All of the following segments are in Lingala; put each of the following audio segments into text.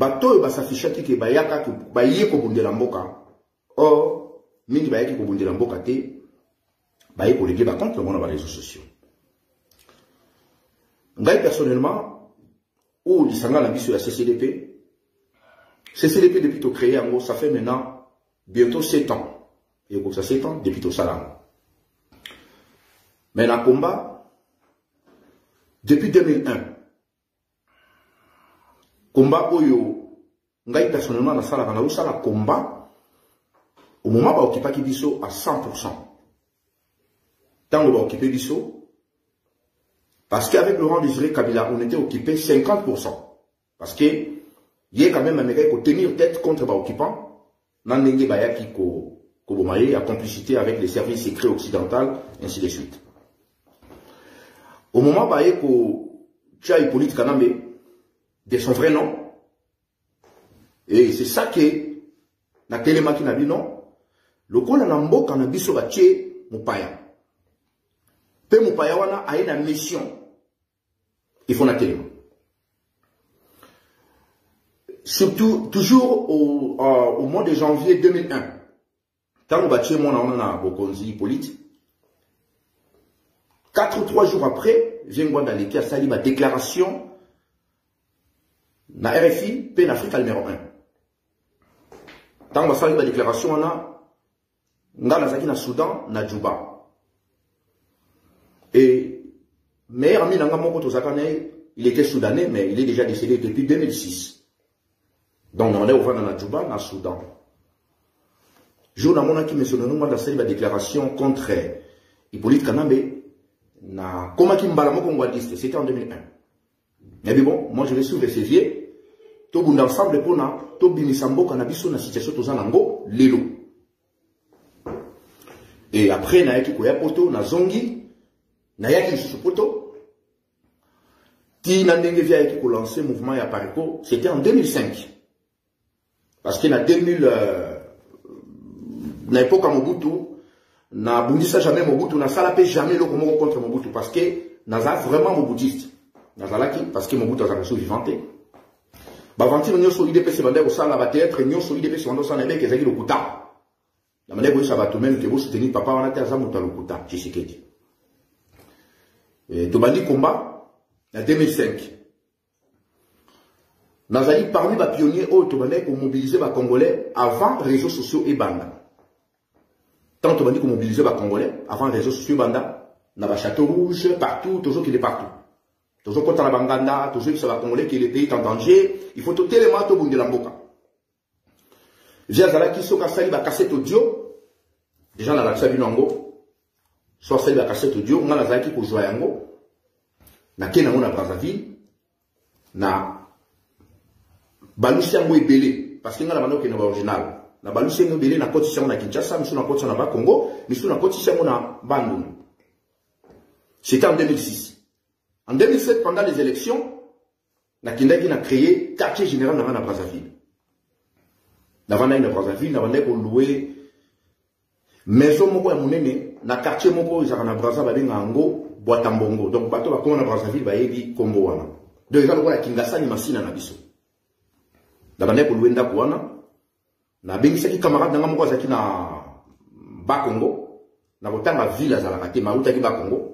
bato s'affichaki que bayaka que baye ko bundela mboka. Or mingi bayaki ko bundela mboka te baye ko léguer ba compte le monde dans les réseaux sociaux. Ngai personnellement ou lisanga la biso ya CCDP depuis tout créé en gros ça fait maintenant bientôt 7 ans. Et pour ça 7 ans depuis tout ça. Mais dans combat depuis 2001 combat oyo ngai personnellement na sala kana usala combat au moment ba occupé ki biso à 100%. Tant on va occuper biso parce qu'avec Laurent Désiré Kabila on était occupé 50%. Parce que il y a quand même américain pour tenir tête contre ba occupant nan ndenge ba yaki ko bomaye à complicité avec les services secrets occidentaux ainsi de suite. Au moment ba yeko Tcha Hippolyte Kanambe de son vrai nom. Et c'est ça que na télémaki na bino lokola na mboka na biso batie mupaya. Pe mupaya wana a une mission. Il faut na téléma. Surtout toujours au mois de janvier 2001. Tant que batie mon on a Bokonzi Hippolyte 4 ou 3 jours après, j'ai une dans l'équipe à sali ma déclaration na RFI, Pen Africa numéro 1. Tant que sali ma déclaration on a Nganazaki na Soudan, na Djouba. Et meilleur ami Nanga Moko Tozakane, il était soudanais, mais il est déjà décédé depuis 2006. Donc on est au na Djouba, na Soudan. Jour na mona qui me sonne nous dans sali ma déclaration contre Hippolyte Kanambe. Na Komaki Mbalamoko Ngwadiste, c'était en 2001. Mais bon, moi je vais suivre ces vieux. Tout le monde ensemble pour na, tout bimisambo kanabiso na situation tozanango lelo. Et après na yaki koya poto na zongi, na yaki sous poto. Ti na ndenge via yaki ko lancer mouvement ya Pareko, c'était en 2005. Parce que na 2000 na époque à Mobutu na bundisa jamais Mobutu na salapé jamais le comment contre Mobutu parce que naza vraiment mobutiste nazalaki parce que Mobutu azala so vivante ba vanti nyoso IDP se bande ko sala ba théâtre nyoso IDP se bande sana meke ezaki lokuta na mane ko sabato même que vous soutenir papa wana te azamuta lokuta Tshisekedi et to bandi combat en 2005 nazali parmi ba pionniers au to bande ko mobiliser ba congolais avant réseaux sociaux et banda. Tant que on dit qu'on mobilisait les Congolais, avant les réseaux sociaux, banda, na ba château rouge, partout, toujours qu'il est partout. Toujours quand on a banganda, toujours qu'il y a Congolais qui est le pays en danger, il faut tout élément au bout de la mboka. J'ai qui sont cassés la cassette audio, déjà dans la salle binango, soit celle de la cassette audio, on a la qui pour jouer yango, na kena on a Brazzaville, na balusi yango ebele, parce qu'il y a la mano qui est original. Na balusi yango ebele na koti yango na Kinshasa, misu na koti na ba Congo, misu na koti yango na Bandung. C'était en 2006. En 2007, pendant les élections, na Kindaki n'a créé quartier général na Brazzaville. Na Brazzaville, na vanda ko louer maison moko ya monene na quartier moko ezaka na Brazzaville babenga yango Boatambongo. Donc bato ba ko na Brazzaville ba yebi Congo wana. Donc ezalo ko ya Kingasani masina na biso. Na vanda ko louer ndako wana. Na bengisaki camarade nanga moko azaki na Bakongo na kotanga ville azalaka te mauta ki Bakongo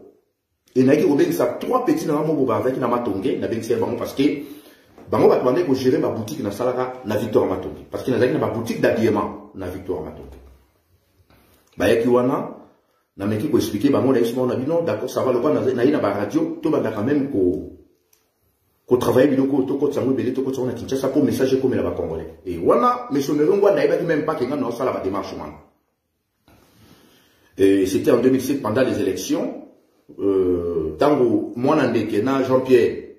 et na ki kobengisa 3 petits nanga moko bazaki na Matonge na bengisa bango parce que bango bato bande ko gérer ba boutique na salaka na Victoire Matonge parce que nazaki na ba boutique d'habillement na Victoire Matonge ba yaki wana na meki ko expliquer bango na ismo na bino d'accord ça va le quoi na ina ba radio to banda quand même ko travailler biloko to ko tsango belé to ko tsona Kinshasa pour message comme la Congolais et wana missionnaire ngwa na ibaki même pas que ngana osala ba démarche wana et c'était en 2007 pendant les élections tango mwana ndeke na Jean-Pierre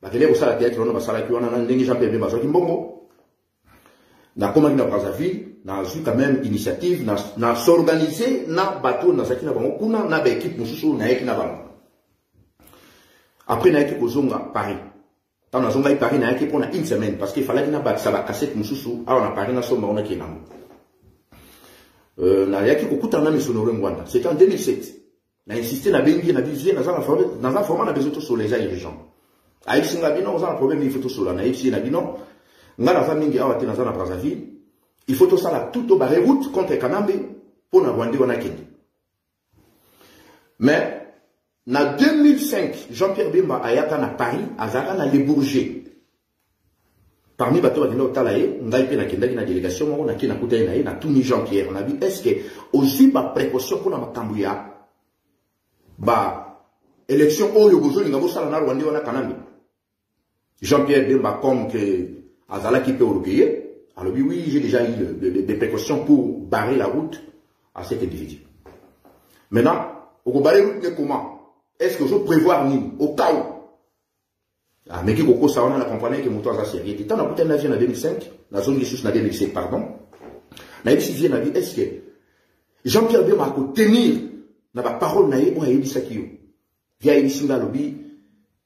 bakele ko sala théâtre wana basala ki wana na ndenge Jean-Pierre bazo ki mbongo na komaki na Brazzaville na vu quand même initiative na s'organiser na bateau na zaki na bango kuna na ba équipe mususu na yeki na bango après na yeki kozonga Paris. Tant que nous avons Paris, nous avons pour une semaine parce qu'il fallait que nous avons la cassette Moussoussou. Alors, on a Paris, nous avons fait c'était en 2007. On a insisté, on a bien abusé, on a formé, on a besoin sur les dirigeants. Aïe, si on a un problème, il faut tout sur la naïf, si on a dit non. nga na mingi awa te naza na Brazzaville il faut tout ça là tout au barré route contre Kanambe pour na Rwanda wana kende. Mais na 2005 Jean-Pierre Bemba ayaka na Paris azaka na Le Bourget. Parmi bato bakenda otala ye ngai pe na kendaki na délégation moko na kina kuta na ye na tuni Jean-Pierre on a dit est-ce que aussi ba précaution pour na makambo ya ba élection oyo bozo linga bosala na Rwanda wana Kanambe. Jean-Pierre Bemba comme que azalaki pe européen. Alors oui, j'ai déjà eu des précautions pour barrer la route à cet individu. Maintenant, au barrer la route, comment? Est-ce que je prévois au cas où? Ah, mais qui beaucoup ça on a compris que mon toit a servi. Tant on a coûté un avion en 2005, la zone de sous en 2005, pardon. Na dit si est-ce que Jean-Pierre Bemba a tenir na ba parole na ye on a dit ça qui yo. Via ici dans lobby,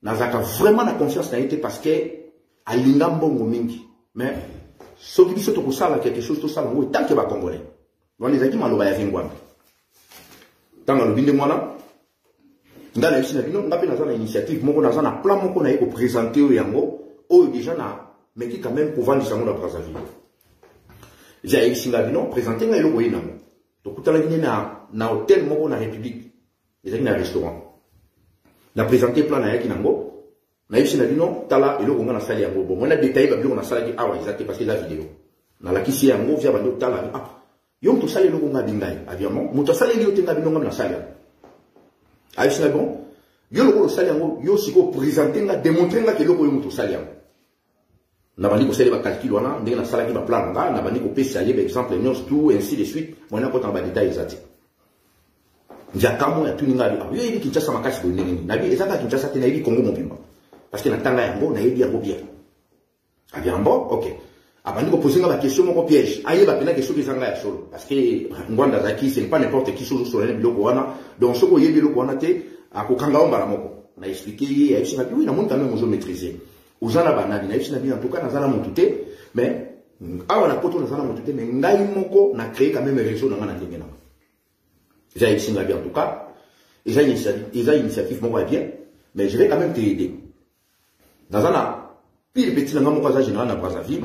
na zaka vraiment la confiance na été parce que a lingambo mingi. Mais ce qui dit que ça quelque chose tout ça tant que va congolais. On les a dit maloba ya vingwana. Tant le binde mwana dans la ici na bino ngapi na initiative moko na na plan moko na ko présenter au yango o déjà na mais qui quand même pour vendre ça na Brazzaville. J'ai ici na bino présenter nga eloko yina. Donc tout à na hôtel moko na République. Les na restaurant. Na présenter plan na yaki nango. Na ici na bino tala eloko nga na sali yango bon on a détaillé ba biloko na sala ki awa exact parce que la vidéo. Na la kisi yango via bando tala ah yo to sali eloko nga bingai avion moto sali yo tenga bino nga na sali. Aïe, c'est bon. Yo le sali yango yo siko présenter nga démontrer nga que eloko yo moto sali yango. Na bandi ko sali ba calcul wana ndenge na sala ki ba plan nga na bandi ko pesa ye exemple nyos tout ainsi de suite mona ko tamba détail exact. Njakamo ya tuninga bi yo yebi Kinshasa makasi bo ndenge na bi ezaka Kinshasa te na yebi Congo mobimba. Parce que na tanga yango na yebi yango bien. Abiambo, ok. Abandi ko poser nga question moko piège. Aye ba pena question bizanga ya solo parce que ngwanda zaki c'est pas n'importe qui sur le biloko wana. Donc ce ko yebi biloko wana te akokanga ombala moko. Na expliquer ya ici na oui na monde quand même ozo maîtriser. Ozana banani na ici na bien en tout cas na zana montuté mais awa na poto na zana montuté mais ngai moko na créer quand même réseau na ngana ndenge na. J'ai ici na bien en tout cas. Et j'ai initiative moko bien mais je vais quand même t'aider. Dans un pile petit na moko za général na Brazzaville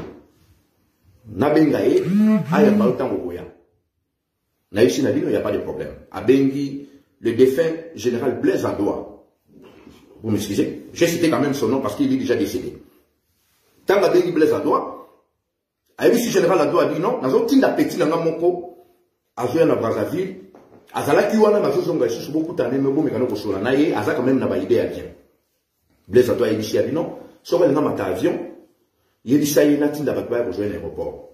na bengaye aya ba utango koya na ici na bino il y a pas de problème a bengi le défunt général Blaise Adoua vous m'excusez j'ai cité quand même son nom parce qu'il est déjà décédé tant la bengi Blaise Adoua a ici général Adoua dit non nazo tinda petit na moko azoya na Brazzaville azalaki wana mazozonga isusu beaucoup tane me bo mekano ko sola na ye aza quand même na ba idée ya bien Blaise Adoua ici a dit non sur le ngama avion il dit ça, il a tinda bakba pour jouer l'aéroport.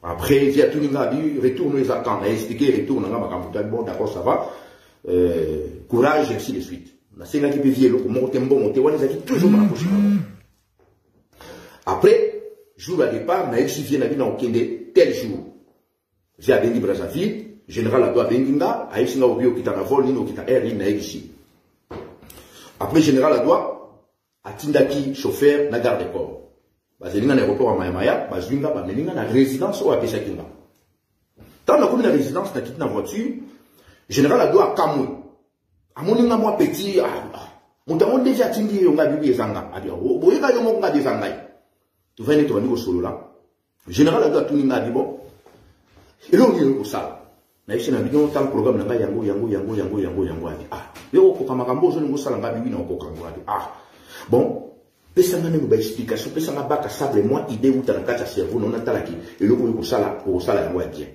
Après, il y a tout le monde retourne les attentes, il a expliqué, retourne bon, d'accord, ça va. Courage, et ainsi de suite. On a ces gens qui peuvent dire, monter, on les a dit toujours dans la prochaine. Après, jour à départ, Naïf Sivien a dit dans Okende, tel jour. J'ai Abendi Brazzaville, général Adoua Benginga, Aïf Singa Obio qui t'a la vol, qui t'a air, Naïf ici. Après, général Adoua, a Tindaki, chauffeur, na garde des corps. Bazelinga na aéroport à Mayamaya, bazuinga bameninga na résidence au apesa kinga. Tant na komi na résidence na kiti na voiture, général Adoua Kamou. Amoninga moi petit mutango déjà tindi yo nga bibi ezanga. Abi boyeka yo mo nga dezanga. Tu vas nettoyer au solo là. Général Adoua tuninga di bon. Elo ni ko sala. Na ici na bino tal programme na yango abi. Yo ko kamakambo zo ngo sala nga bibi na ko kango abi. Bon. Pesanga ne ba explication pesanga baka sable moi idée ou tanaka cerveau non atalaki et le ko sala yango bien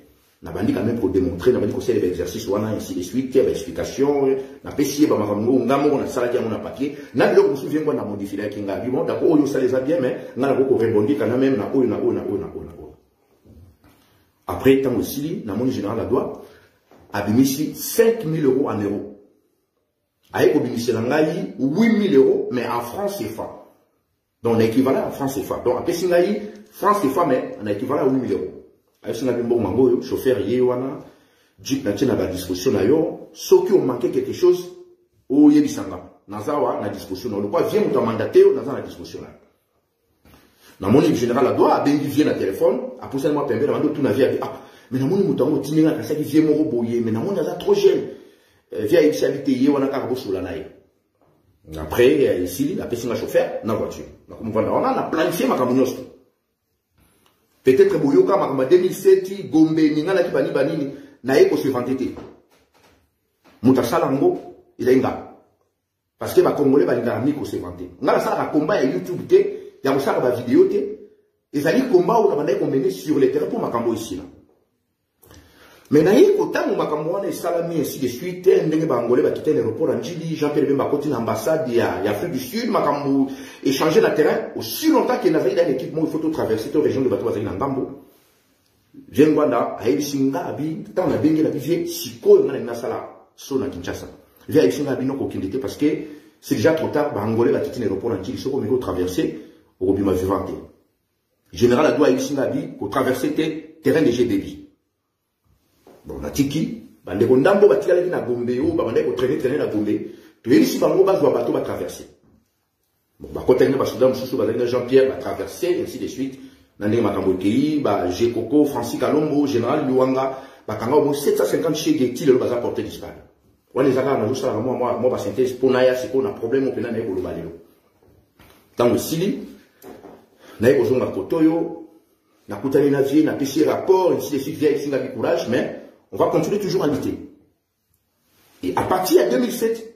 na bandi quand même pour démontrer na bandi ko c'est l'exercice wana ainsi de suite il y a explication na pesier ba makambo ngamo na sala yango na papier na biloko ko souvient na modifier la kinga bi bon d'accord oyo ça les a bien mais na ko rebondir quand même na oyo na. Après tant aussi na mon général Adoua abimisi 5 000 € en euros aye ko bimisi na ngai 8 000 € mais en francs CFA. Donc, l'équivalent en France CFA. Donc, après, si France CFA, mais on a équivalent à 8 000 €. Avec ce bon mango, chauffeur, yewana, jeep, n'a pas disposition, ceux qui ont manqué quelque chose, au yebisanga. Nazawa, na disposition. Le quoi vient nous mandater, dans la disposition. Dans mon général Adoua, Bengi vient à téléphone, a poussé moi pembe, dans tout navire, mais dans mon moutango, tininga, ça qui vient mon boyer, mais dans mon nada trop jeune. Via ici habité, yewana, carbo sous la naïe. Après, ici, la personne chauffeur, dans la voiture. Donc, on a planifié ma camionneuse. Peut-être Boyoka, en 2007, Gombe, Ningala, Kibani, Banini, Naeko se vanté. Moutasalango, il a une gars. Parce que les Congolais, ils ont se vanté. On a un combat sur YouTube, il y a une vidéo, ils ont un combat où on a mené sur le terrain pour Makambo ici. Mais quand on a fait salami ainsi de suite, on a quitté l'aéroport en Djili, Jean-Pierre Bemba côté l'ambassade, il y a l'Afrique du Sud, Makambo échangé le terrain, aussi longtemps qu'il y avait dans l'équipement, il faut tout traverser la région de Bateau Bazali Nambo. Viens Gwanda, Aïe Singa, Abi, tant on a bien la vie, Siko, on a une sala, Sona Kinshasa. Viens Aïe Singa, Abi, non, qu'aucun parce que c'est déjà trop tard, Angolais va quitter l'aéroport en Djili, il faut traverser, au Robima Vivante. Général Adou Aïe Singa, Abi, pour traverser le terrain de G-Débi. Bon, la tiki, bande kondambo batika leki na Gombe ou bande ko traîner na Gombe. Tu es ici bango ba zo bateau va traverser. Bon, ba côté na ba soudan mususu ba Jean-Pierre va traverser ainsi de suite. Na ndenge makambo kei ba Jekoko, Francis Kalombo, Général Luanga, ba kanga au 750 chez Getty le baza porter disparu. Wale zaka na zo moi ba synthèse ponaya c'est qu'on a problème au pena na ko lo balelo. Dans le Sili, na ko zonga kotoyo, na kutani na vie, na pesi rapport ainsi de suite via singa bi courage mais on va continuer toujours à lutter. Et à partir de 2007,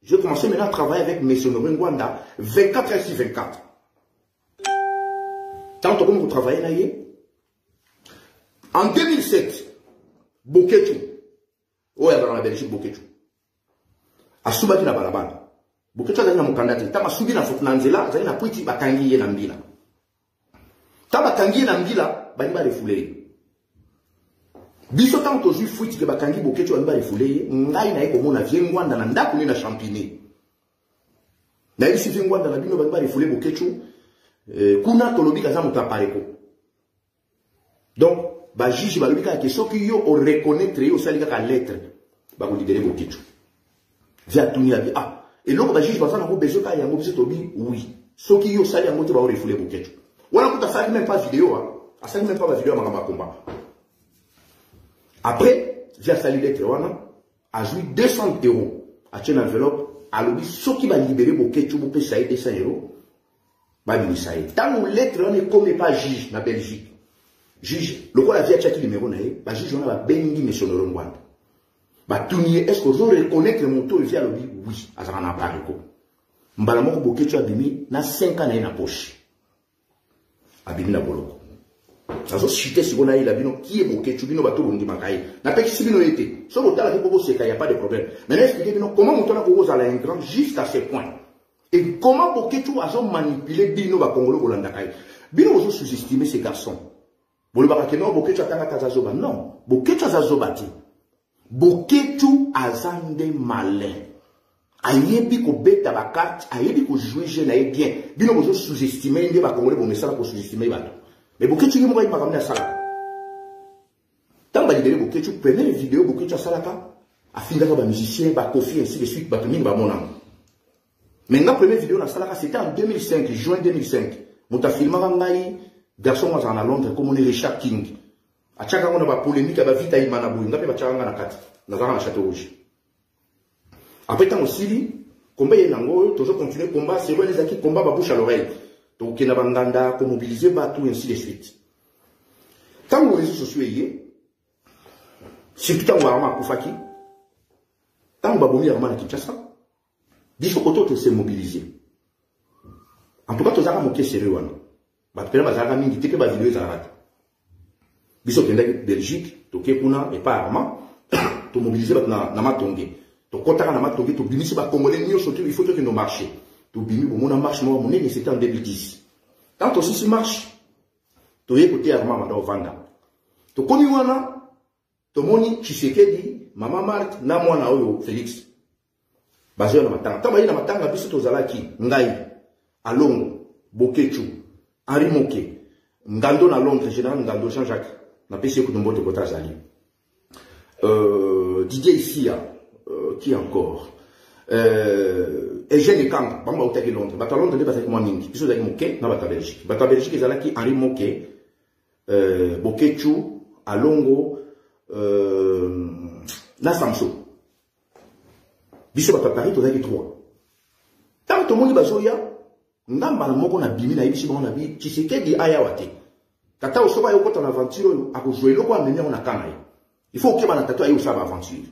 j'ai commencé maintenant à travailler avec M. Ngwanda 24 heures sur 24. Tant que vous travaillez là, en 2007, Boketu, où est dans la Belgique Boketu, à Soubaki na Balabala, Boketu a mon candidat, tant que Soubi na Foknanzela, il a pris Bakangi et Nambila. Tant que Bakangi et Nambila, il va refouler. Biso tant que je fouille que Bakangi Boketu a refouler, ngai na eko mona vie Ngwanda na ndako ni na champigné. Na isi vie Ngwanda na bino ba refouler Boketu, kuna tolobi kaza mutapareko. Donc, ba juge ba lobika ke soki yo o reconnaître yo salika ka lettre ba ko libérer Boketu. Via tunia bi ah et loko ba juge ba sana ko besoin ka yango biso tobi oui. Soki yo sali yango te ba refouler Boketu. Wala kuta sali même pas vidéo hein. Asali même pas la vidéo makamba combat. Après, via sali lettre wana a joué 200 € à une enveloppe à l'objet soki ba libérer Boketu bo pe saï 200 €. Bah, tant que lettre on ne commet pas juge na Belgique. Juge, le quoi la vie a tchaki numéro naé, bah juge on a bengi monsieur Norongwanda. Bah tournier, est-ce que je reconnaître mon taux via le dit oui, à ça on a parlé quoi. Mbalamoko Boketu abimi na 5 ans na poche. Abimi na boloko. Ça se chité si on a eu la bino qui est Boketu bino bateau bondi makaye. Na pe si bino été. Sur le tas la bobo c'est qu'il y a pas de problème. Maintenant expliquez bino comment mon taux na bobo à la grand jusqu'à ce point. Et comment Boketu a manipulé Bino Bakongolo Bolandakai. Bino a sous-estimé ces garçons. Boketu a Tangatazoba. Non. Boketu a Zobati. Boketu a Zande malin. Ayebi ko beta bakati, ayebi ko jouer jeune aye bien. Bino a sous-estimé Ndi Bakongolo Bomesala pour sous-estimer Bato. Mais Boketu yi mwa makamna sala. Tant ba libéré Boketu, prenez les vidéos Boketu a salaka. A findaka ba musicien, ba Kofi ainsi de suite, ba Tomini ba monam. Mais la première vidéo dans Salaka, c'était en 2005, juin 2005. Mouta filmé Rangaï, garçon was en Londres, comme on est Richard King. A Tchaka, on a pas polémique, à Vita Imanabou, n'a pas Tchanga na Kati, n'a pas Château Rouge. Après, tant aussi, combat Yenango, toujours continuer combat, c'est vrai les acquis, combat bouche à l'oreille. Donc, il y a Banganda, comme mobiliser, tout, ainsi de suite. Tant que les réseaux sociaux y surtout tant que Arma Koufaki, tant que Baboumi Arma na Kinshasa, Biso koto se mobiliser. En tout cas, tozaka moké sérieux wana. Ba pena bazaka mingi teke ba vidéo ezalaka. Biso kenda Belgique, toke kuna et pas Arma, to mobiliser na matonge. To kotaka na matonge to bimisi ba congolais nyo soto il faut que nos marché. To bimi bo mona marche mo monene c'était en 2010. Tant aussi si marche. To ye côté Arma manda ovanda. To komi wana to moni Tshisekedi, Mama Marthe na mwana oyo Félix. Basé na matanga. Tamba na matanga biso tozalaki ngai Alongo, Boketu, Henri Moke, Ngando na Londres, général Ngando Jean-Jacques, na pesi ko dombote kota zali. Didier Isia, qui encore Eugène Kang, bamba otaki Londres. Bata Londres de bataki mwaningi. Biso zaki Moke na bata Belgique. Bata Belgique ezalaki Henri Moke, Boketu, Alongo, na Samso. Biso ba Paris to zaki 3. Tant to moni bazoya ngamba na moko na bimi na yebisi ba na bi Tshisekedi aya wate. Tata osoba yo kota na aventure ako jouer loko amenya on akana. Il faut que bana tata ayo sa aventure.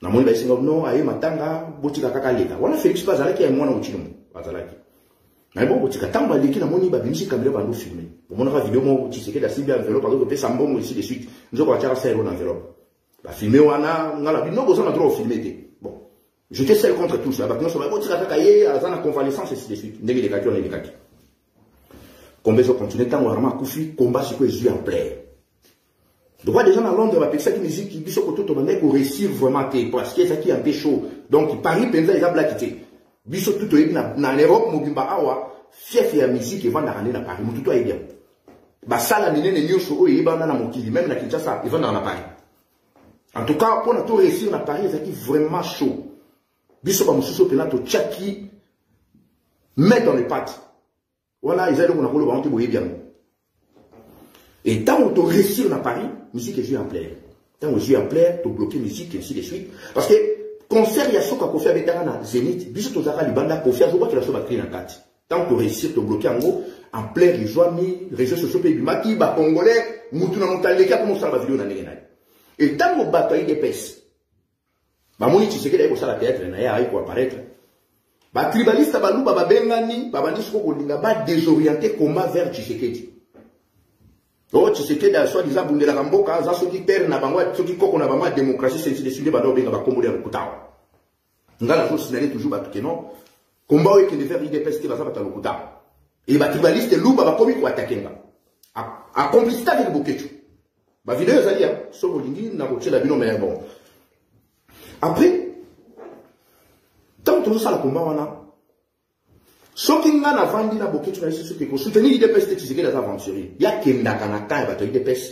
Na moni ba singa non aye matanga botika kaka leka. Wana Félix bazalaki ya mwana uchilimo bazalaki. Na bon botika tamba leki na moni ba bimisi caméra bando filmer. Bon mona vidéo mo Tshisekedi da Sibia enveloppe parce que pesa mbongo ici de suite. Nzoko atara ça en enveloppe. Ba filmer wana ngala bino boza na droit filmer te. Bon. J'étais seul contre tous. La bakino so ba botika kaka ye azana convalescence ici de suite. Ndenge les kaki on les kaki. Combat se continue tant vraiment koufi combat ce que je en plaire. Donc des gens à Londres va penser que musique qui biso koto to bandé ko réussir vraiment parce que ça qui un peu chaud. Donc Paris penza ils a blaquité. Biso tout na Europe mobimba awa fief ya musique et vendre na Paris mutu to bien. Ba sala minene nyoso o yebana na mokili même na Kinshasa ils vont dans la Paris. En tout cas pour na to réussir na Paris ça qui vraiment chaud. Biso ba mususo pena to tchaki mettre dans les pattes. Voilà, ils allaient on a voulu bien. Et tant on te réussir dans Paris, musique est jouée en plaire. Tant on joue en plaire, tu bloquer musique et ainsi de suite. Parce que concert il y a ce qu'on fait avec Tarana Zénith, bisous tous les libanda pour faire, je vois que la chose va créer un cat. Tant on te réussir, tu bloquer en gros, en plaire, les joies mis, réseaux sociaux pays du maki, ba congolais, moutuna montal les cas pour montrer la vidéo dans les gars. Et tant on bataille des pèses, bah mon tu sais que d'ailleurs ça la théâtre, n'a rien pour apparaître. Ba tribaliste ba luba ba bengani ba bandisi ko linga ba désorienter combat vers Tshisekedi. Oh Tshisekedi a soit disant bundela kamboka za soki père na bango soki koko na bango démocratie c'est décidé ba do benga ba kombo le kutawa. Ngala so signaler toujours ba que non combat o que de faire IDPS qui va ça ba lokutawa. Et ba tribaliste luba ba komi ko attaquer nga. A complicité avec Boketu. Ba vidéo ezali ya so bolingi na ko tshela bino mais bon. Après tant que tout ça, la combat, on a. Ce qui n'a pas vendu la bouquet, tu as dit que soutenir les dépêches, tu sais que les aventuriers. Il y a qui n'a qu'un accord, il va te dire dépêches.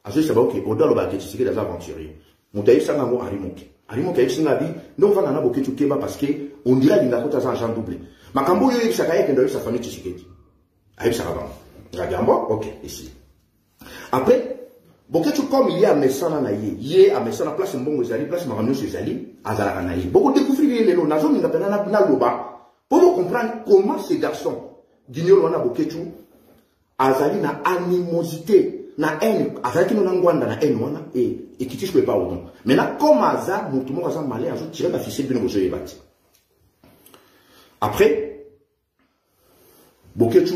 À ce moment-là, ok, au-delà de la bouquet, tu sais que les aventuriers. Mon taïf, ça n'a pas Arimoki. Arimoki, il a dit, non, on va dans la bouquet, tu sais parce qu'on dirait qu'il a coûté un agent doublé. Ma cambo, il y a un qui a sa famille, tu sais que. Aïe, ça va. Regarde, ok, ici. Après, beaucoup de comme il y a Messana naïe, il y a Messana place un bon Zali, place Maramio Zali, Azara naïe. Beaucoup de découvrir les lots, Nazo n'a pas na loba. Pour vous comprendre comment ces garçons, d'ignorer on a beaucoup de Azali na animosité, na haine, Azali qui nous n'angwanda na haine wana et qui tisse pas au nom. Maintenant comme Azar, tout le monde a malé, Azar tirer la ficelle de nos jeux bâti. Après, beaucoup de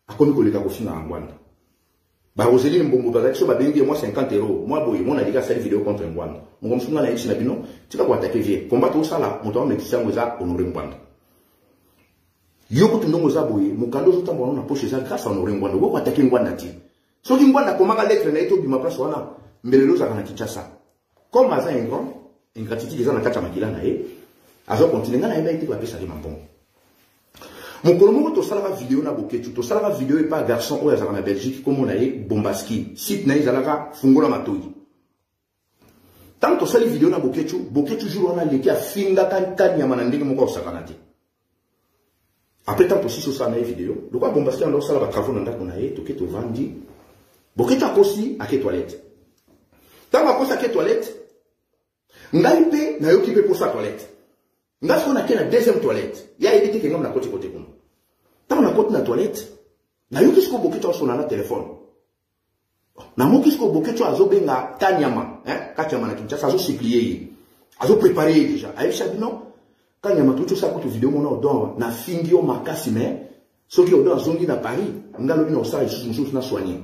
a connu que les gars aussi na angwanda. Bah, Roséline Mbombo, par exemple, moi 50 €. Moi, boy, moi, on a dit qu'à cette vidéo contre un guan. Mon comme souvent, on a dit, non, tu vas voir attaquer vieux. Combat tout ça là, mon temps, mais tu sais, on a honoré un guan. Yoko, tu n'as pas boy, mon cadeau, tout le temps, on a poché ça grâce à honorer un guan. On va attaquer un guan nati. Ce qui guan, comment la lettre n'a été au bima place, on a, mais le lot, ça va ça. Comme Aza un grand, une gratitude des gens à Kachamakila, Aza continue, n'a pas été pour appeler ça, bon. Mon colomo to sala vidéo na boketu to sala vidéo et pas garçon ou yazaka na Belgique comme on a eu Bombaski site na izalaka fungola matoi tant to sala vidéo na boketu jour on a leki a finga kan nyama na ndenge moko osakana te après tant aussi sur ça na vidéo le quoi Bombaski ando sala ba travaux na ndako na ye to keto vandi boketu akosi a ke toilette tant akosi a ke toilette ngai pe na yoki pe pour sa toilette. Nous avons la deuxième toilette. Il y a évité que nous avons côté côté. Tant on a côté la toilette, na yo kisko boketo sur na téléphone. Na mo kisko boketo azo benga kanyama, kanyama na Kinshasa azo supplier. Azo préparer déjà. Aïe chabino, kanyama tout ça côté vidéo mon ordon na fingi o makasi mais ceux qui odon zongi na Paris, ngalo bino ça ils na soigner.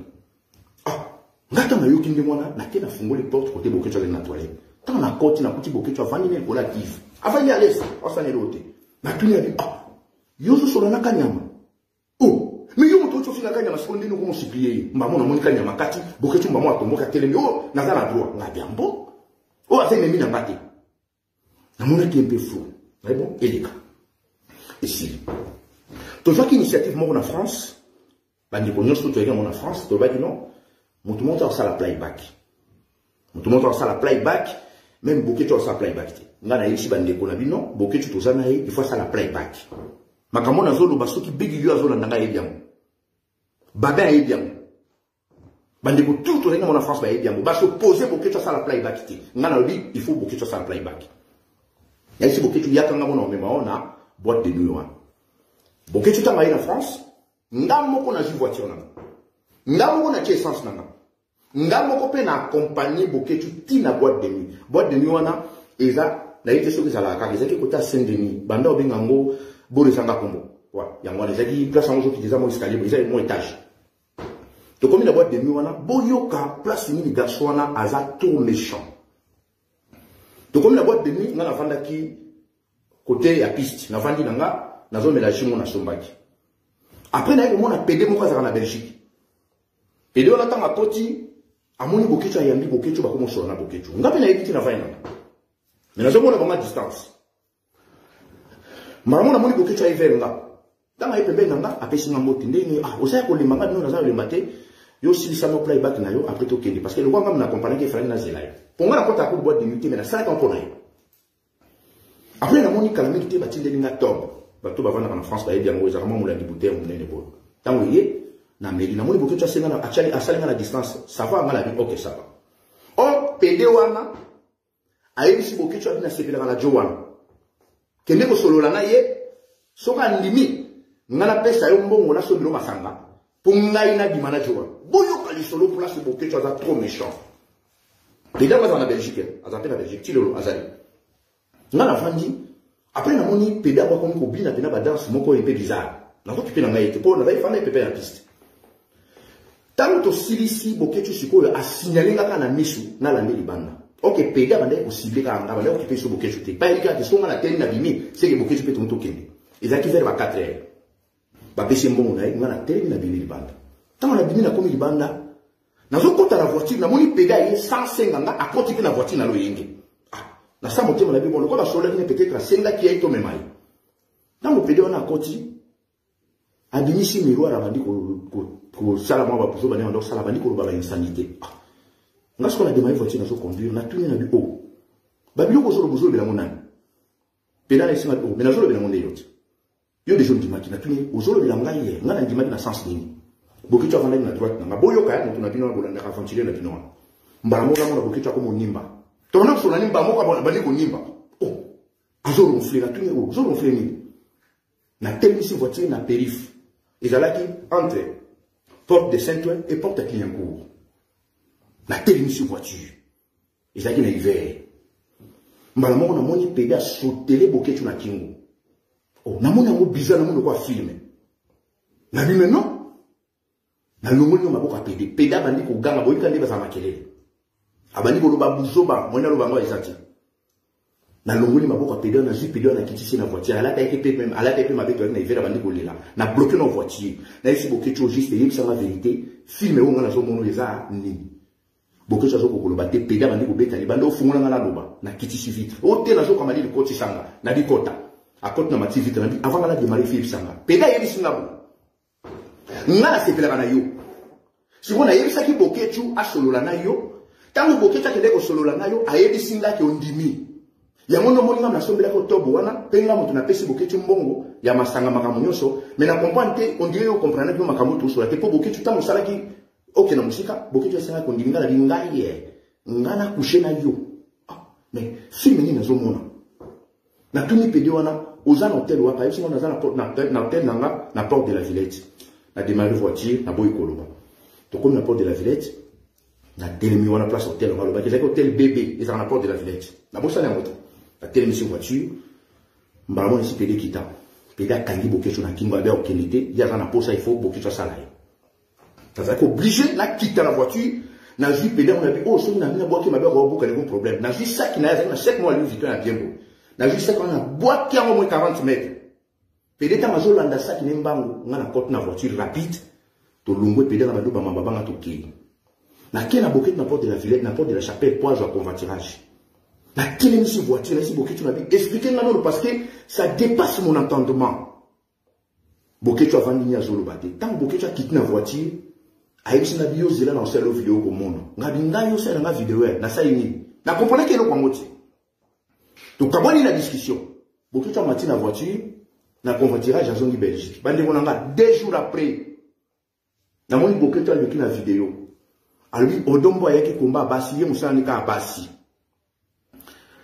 Ah, ngata na yo kinde mona na ke na fungo les portes côté boketo na toilette. Tant na côté na petit boketo avani ne relative. Avant d'y aller, on s'en est l'autre. Mais tout le monde dit, ah, yo so na kanyama. Oh, mais yo moto chofi na kanyama, c'est qu'on dit nous comment supplier. Maman na moni kanyama kati, boketu maman atombo ka telemi, oh, na za na droit, na bien bon. Oh, afin memi na bate. Na mona qui est un peu fou. Mais bon, et les cas. Ici. Tu vois qu'initiative mort en France, bah, ni connais tout tu en France, tu vas dire non. Mon tout le monde a ça la playback. Mon tout le monde a ça la playback, même boketu a ça la playback. Ngana ici bande ko na bino boketu tozana il faut ça la playback makamona zolo basoki bigi yo azona ndanga yebiam baba yebiam bande ko tout to na France ba yebiam ba se poser boketu ça la playback ti ngana lobi il faut boketu ça la playback ya ici boketu yakanga mona mema ona boîte de nuit boketu tanga na France ngamo ko na ju voiture na Ngamoko na essence nanga. Ngamoko pe na accompagner Boketu ti na boîte de nuit. Boîte de nuit wana eza na yete soki zala ka ezaki kota Saint-Denis. Banda obengango Boresanga Kombo. Wa yango ezaki place yango soki déjà mo escalier, eza mo étage. To comme la boîte de nuit wana boyoka place ni garçon wana aza trop méchant. To comme la boîte de nuit nga na vanda ki côté ya piste, na vandi nanga nazo mélanger mon na sombaki. Après na ko mona PD moko azaka na Belgique. PD wana tanga koti amoni Boketu ayambi Boketu ba komo sona Boketu. Ngapi na yekiti na vaina. Mais nazo mona ba distance. Mama mona moni Boketu ayivenga. Tanga yepembe nanga apesi nga moti ndeni osaya ko limanga no naza limate yo silisa no playback na yo après to kendi parce que le roi ngam na compagnie ke frère na zelai. Ponga na kota ko boîte de nuit mais na ça quand on a. Après na moni calamité batindeli nga top. Bato bavana en France ba yebi yango ezaka mo mulandi bouteille munene bo. Tango ye na meli na moni Boketu asenga na achali asalinga na distance ça va ngala bi OK ça va. O PD wana ayebisi Boketu abina sepela na Jowan. Kende ko solola na ye soka ndimi ngana pesa yo mbongo na sobilo masanga pour ngai na bimana Jowan. Boyo kali solo place Boketu aza trop méchant. Déjà moi en Belgique, azapé na Belgique tilolo azali. Ngana fandi après na moni peda ba komi ko bina pena ba danse moko epé bizarre. Na ko pena ngai te po na vai fana epé na piste. Tant to silisi Boketu sikoyo a signaler ngaka na misu na lande libanda. OK peda bande ko cibler ka ngaba le occupé sur Boketu te. Pas ilika que songa na teni na bimi, c'est que Boketu peut tonto kende. Ezaki vers 4 heures. Ba pesi mbongo na ngana teni na bimi libanda. Tant na bimi na komi libanda. Na zo kota la voiture na moni peda ye 150 nga a koti na voiture na lo yenge. Na sa motema na bibo lokola sola ni peut-être senga ki aito memai. Na mo peda na koti abimisi miroir abandi ko sala mwa ba puso bani ndo sala bani ko ba insanité. Nga ce qu'on a démarré voiture na zo conduire na tuni na bi o. Ba bilo ko solo bozo bela monani. Peda na singa o mais na zo bela monde yote. Yo des gens di makina tuni o zo bela ngai nga na di makina sens nini. Boketu avanda na droite na boyo ka na bino bolanda ka ventiler na bino. Mbala mo na Boketu ko monimba. Tona ko na nimba mo ka bani ko nimba. Oh. Azo ronfler na tuni o, zo ronfler ni. Na telmisi voiture na périph. Ezalaki entre porte de Saint-Ouen et porte de Clignancourt. Na telmisi voiture. Ezalaki na hiver. Mbala mo na moni peda sotele Boketu na kingo. Oh, na moni ngo bizarre na moni ko filmer. Na bime non. Na longoli maboko apede peda bandi ko ganga boyika ndeba za makelele abandi ko loba buzoba mona loba ngo ezati na longoli maboko apede na ju pede na kitisi na voiture ala taike pe même ala taike mabeko na ivera bandi ko lela na bloquer na voiture na isi Boketu juste yebisa la vérité filme ngo na zo mono eza ni Boketu zo ko loba te peda bandi ko beta ni bando fungola ngala loba na kitisi vitre o te na zo kamali le koti sanga na bikota akoti na mati vitre na bi avant la démarrer film sanga peda yebisi ngabo ngala sepela na yo. Si vous n'avez pas Boketu a solola na yo, tant Boketu a kende ko solola na yo, a yebi singa ke ondimi. Ya mono moninga na sombela ko tobo wana, penga mutu na pesi Boketu mbongo, ya masanga makamu nyonso, mais na comprendre on dirait yo comprendre que makamu to sola te po Boketu ta musala ki OK na musika, Boketu singa ko ndimi ngala bingaye. Ngana coucher na yo. Ah, mais film ni nazo mona. Na tuni pedi wana, oza na hotel waka, yesi mona na porte na hotel nanga na porte de la Villette. Na démarrer voiture na boy koloba. To comme la porte de la Villette, na telemi wana place hôtel on va le bac, hôtel bébé, ils ont la porte de la Villette. Na bossa na moto. Na telemi sur voiture, mbalo ici pede kita. Peda kangi Boketu na kingo ba okenité, ya na posa il faut Boketu salai. Ça veut dire obligé na quitter la voiture, na ju pede on a dit oh so na mina boki ma ba ko un problème. Na ju ça qui na na 7 mois lui vite na bien beau. Na ju ça qu'on a boîte qui a au moins 40 mètres. Pede ta mazo landa ça qui nembango ngana porte na voiture rapide. To longwe pede na bado ba mabanga to ki. Na kena Boketu na porte de la Villette, na porte de la Chapelle poids à convoiturage. Na kena mi voiture, na si Boketu na bi expliquer na non parce que ça dépasse mon entendement. Boketu avant ni azolo bate. Tant Boketu a quitté na voiture, a yebisi na bio zela na selo vidéo ko mono. Ngabi ngayo sela na vidéo na sa yini. Na comprendre que no kwa ngoti. To kaboni la discussion. Boketu a mati na voiture na convoiturage à zone Belgique. Bande monanga 2 jours après. Na moni Boketu a leki na vidéo. Albi odombo ayaki komba basi ye musani ka basi.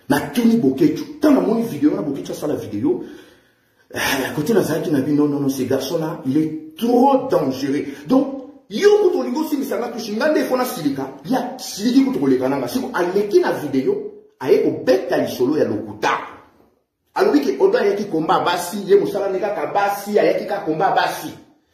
Na tuni Boketu. Tant na moni vidéo na Boketu a la vidéo. À côté na zaki na bi non ce garçon là, il est trop dangereux. Donc Yo kutolingo si misanga tushingande fona silika ya siliki kutokolekananga siko aleki na video aye ko beta lisolo ya lokuta alobiki odo ayaki komba basi ye musala neka ka basi ayaki ka komba basi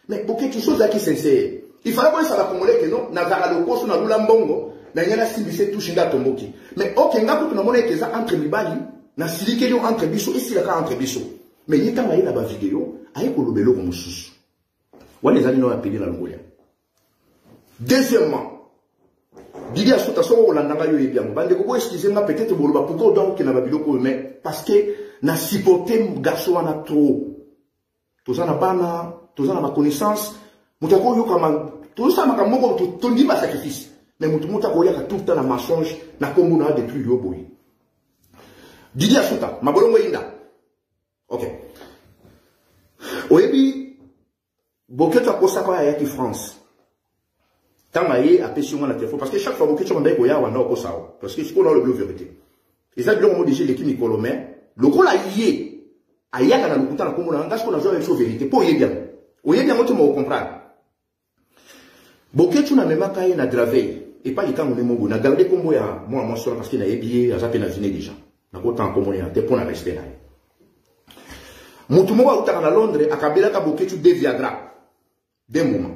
mais beaucoup de choses qui sincère il fallait que ça va congolais que non na zaka lokoso na lula mbongo na nyana simbise tushinga tomboki mais ok nga kutu na mona ekeza entre libali na silike yo entre biso et silaka entre biso mais yita nga ina ba video aye ko lobelo ko mususu wale zali no appeler na longolia. Deuxièmement, Didi a sauté au Landanga yo bien. Bande ko excusez moi peut-être boloba pourquoi donc que na babiloko mais parce que na supporter garçon na trop. Toza na bana, toza na ma connaissance, mutako yo kama toza makamoko tondi ba sacrifice. Mais mutako ya ka tout temps na mensonge na kombo na détruire yo boy. Didi a sauté, mabolongo inda. OK. Oyebi boketo akosa kwa ya ki France. Tant maïe a pêché mon téléphone parce que chaque fois que tu m'as dit qu'il y a un autre ça parce que c'est qu'on a le bleu vérité et ça bien on déjà l'équipe Nicolomé le col a yé a yé quand on a le coup dans comme on a engagé qu'on a joué une chose vérité pour y bien ou y bien moi tu m'as comprendre beaucoup tu n'as même pas na gravé et pas les temps on est mon na gardé comme moi moi sur parce qu'il a ébillé à zappé na viner déjà na quoi tant comme on est pour na rester là mon tout le monde va à Londres à Kabila ka beaucoup tu deviendras des moments.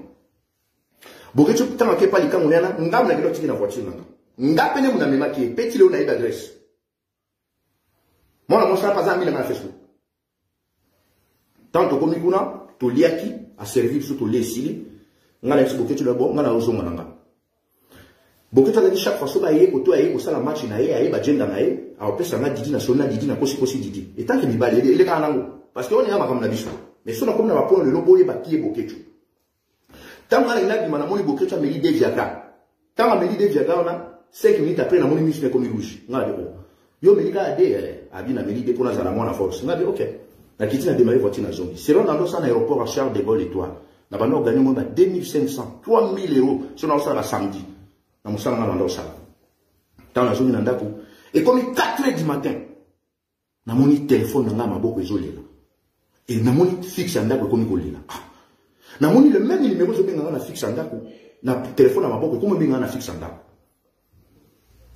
Boke tu tanga ke pali kan onena ngam na kiloti na voiture nanga ngapene muna mema ki petit le na adresse mona mosala pas ami na Facebook tanto komi kuna to liaki a servir sur to lesili ngala esi boke tu le bon ngala ozonga nanga boke tu na chaque fois so ba ye ko to aye ko sala match na ye aye ba gender na ye a opesa na didi na sona didi na kosi didi et tant que mi bale ele kana nango parce que on est makam na biso mais so na comme na ba point le lobo ye ba ki boke tu. Tant qu'on a une demande, on a beaucoup de méli de Viagra. Tant qu'on a méli de Viagra, on a 5 minutes après, on a mis sur comme rouge. On a dit, yo méli a dit, a dit, na méli de pour la zala, la force. On a dit, ok. La kitine a démarré voiture dans zone. Selon dans l'autre aéroport à Charles de Gaulle étoile, on a gagné moins de 2500, 3000 euros. Si on a ça la samedi, on a ça dans l'autre salle. Dans la zone d'Andako. Et comme il 4 h du matin, on a mon téléphone dans ma boque isolée. Et on a mon fixe Andako comme il là. Namoni le même numéro je benga na fixe andako na téléphone na maboko comme benga na fixe andako.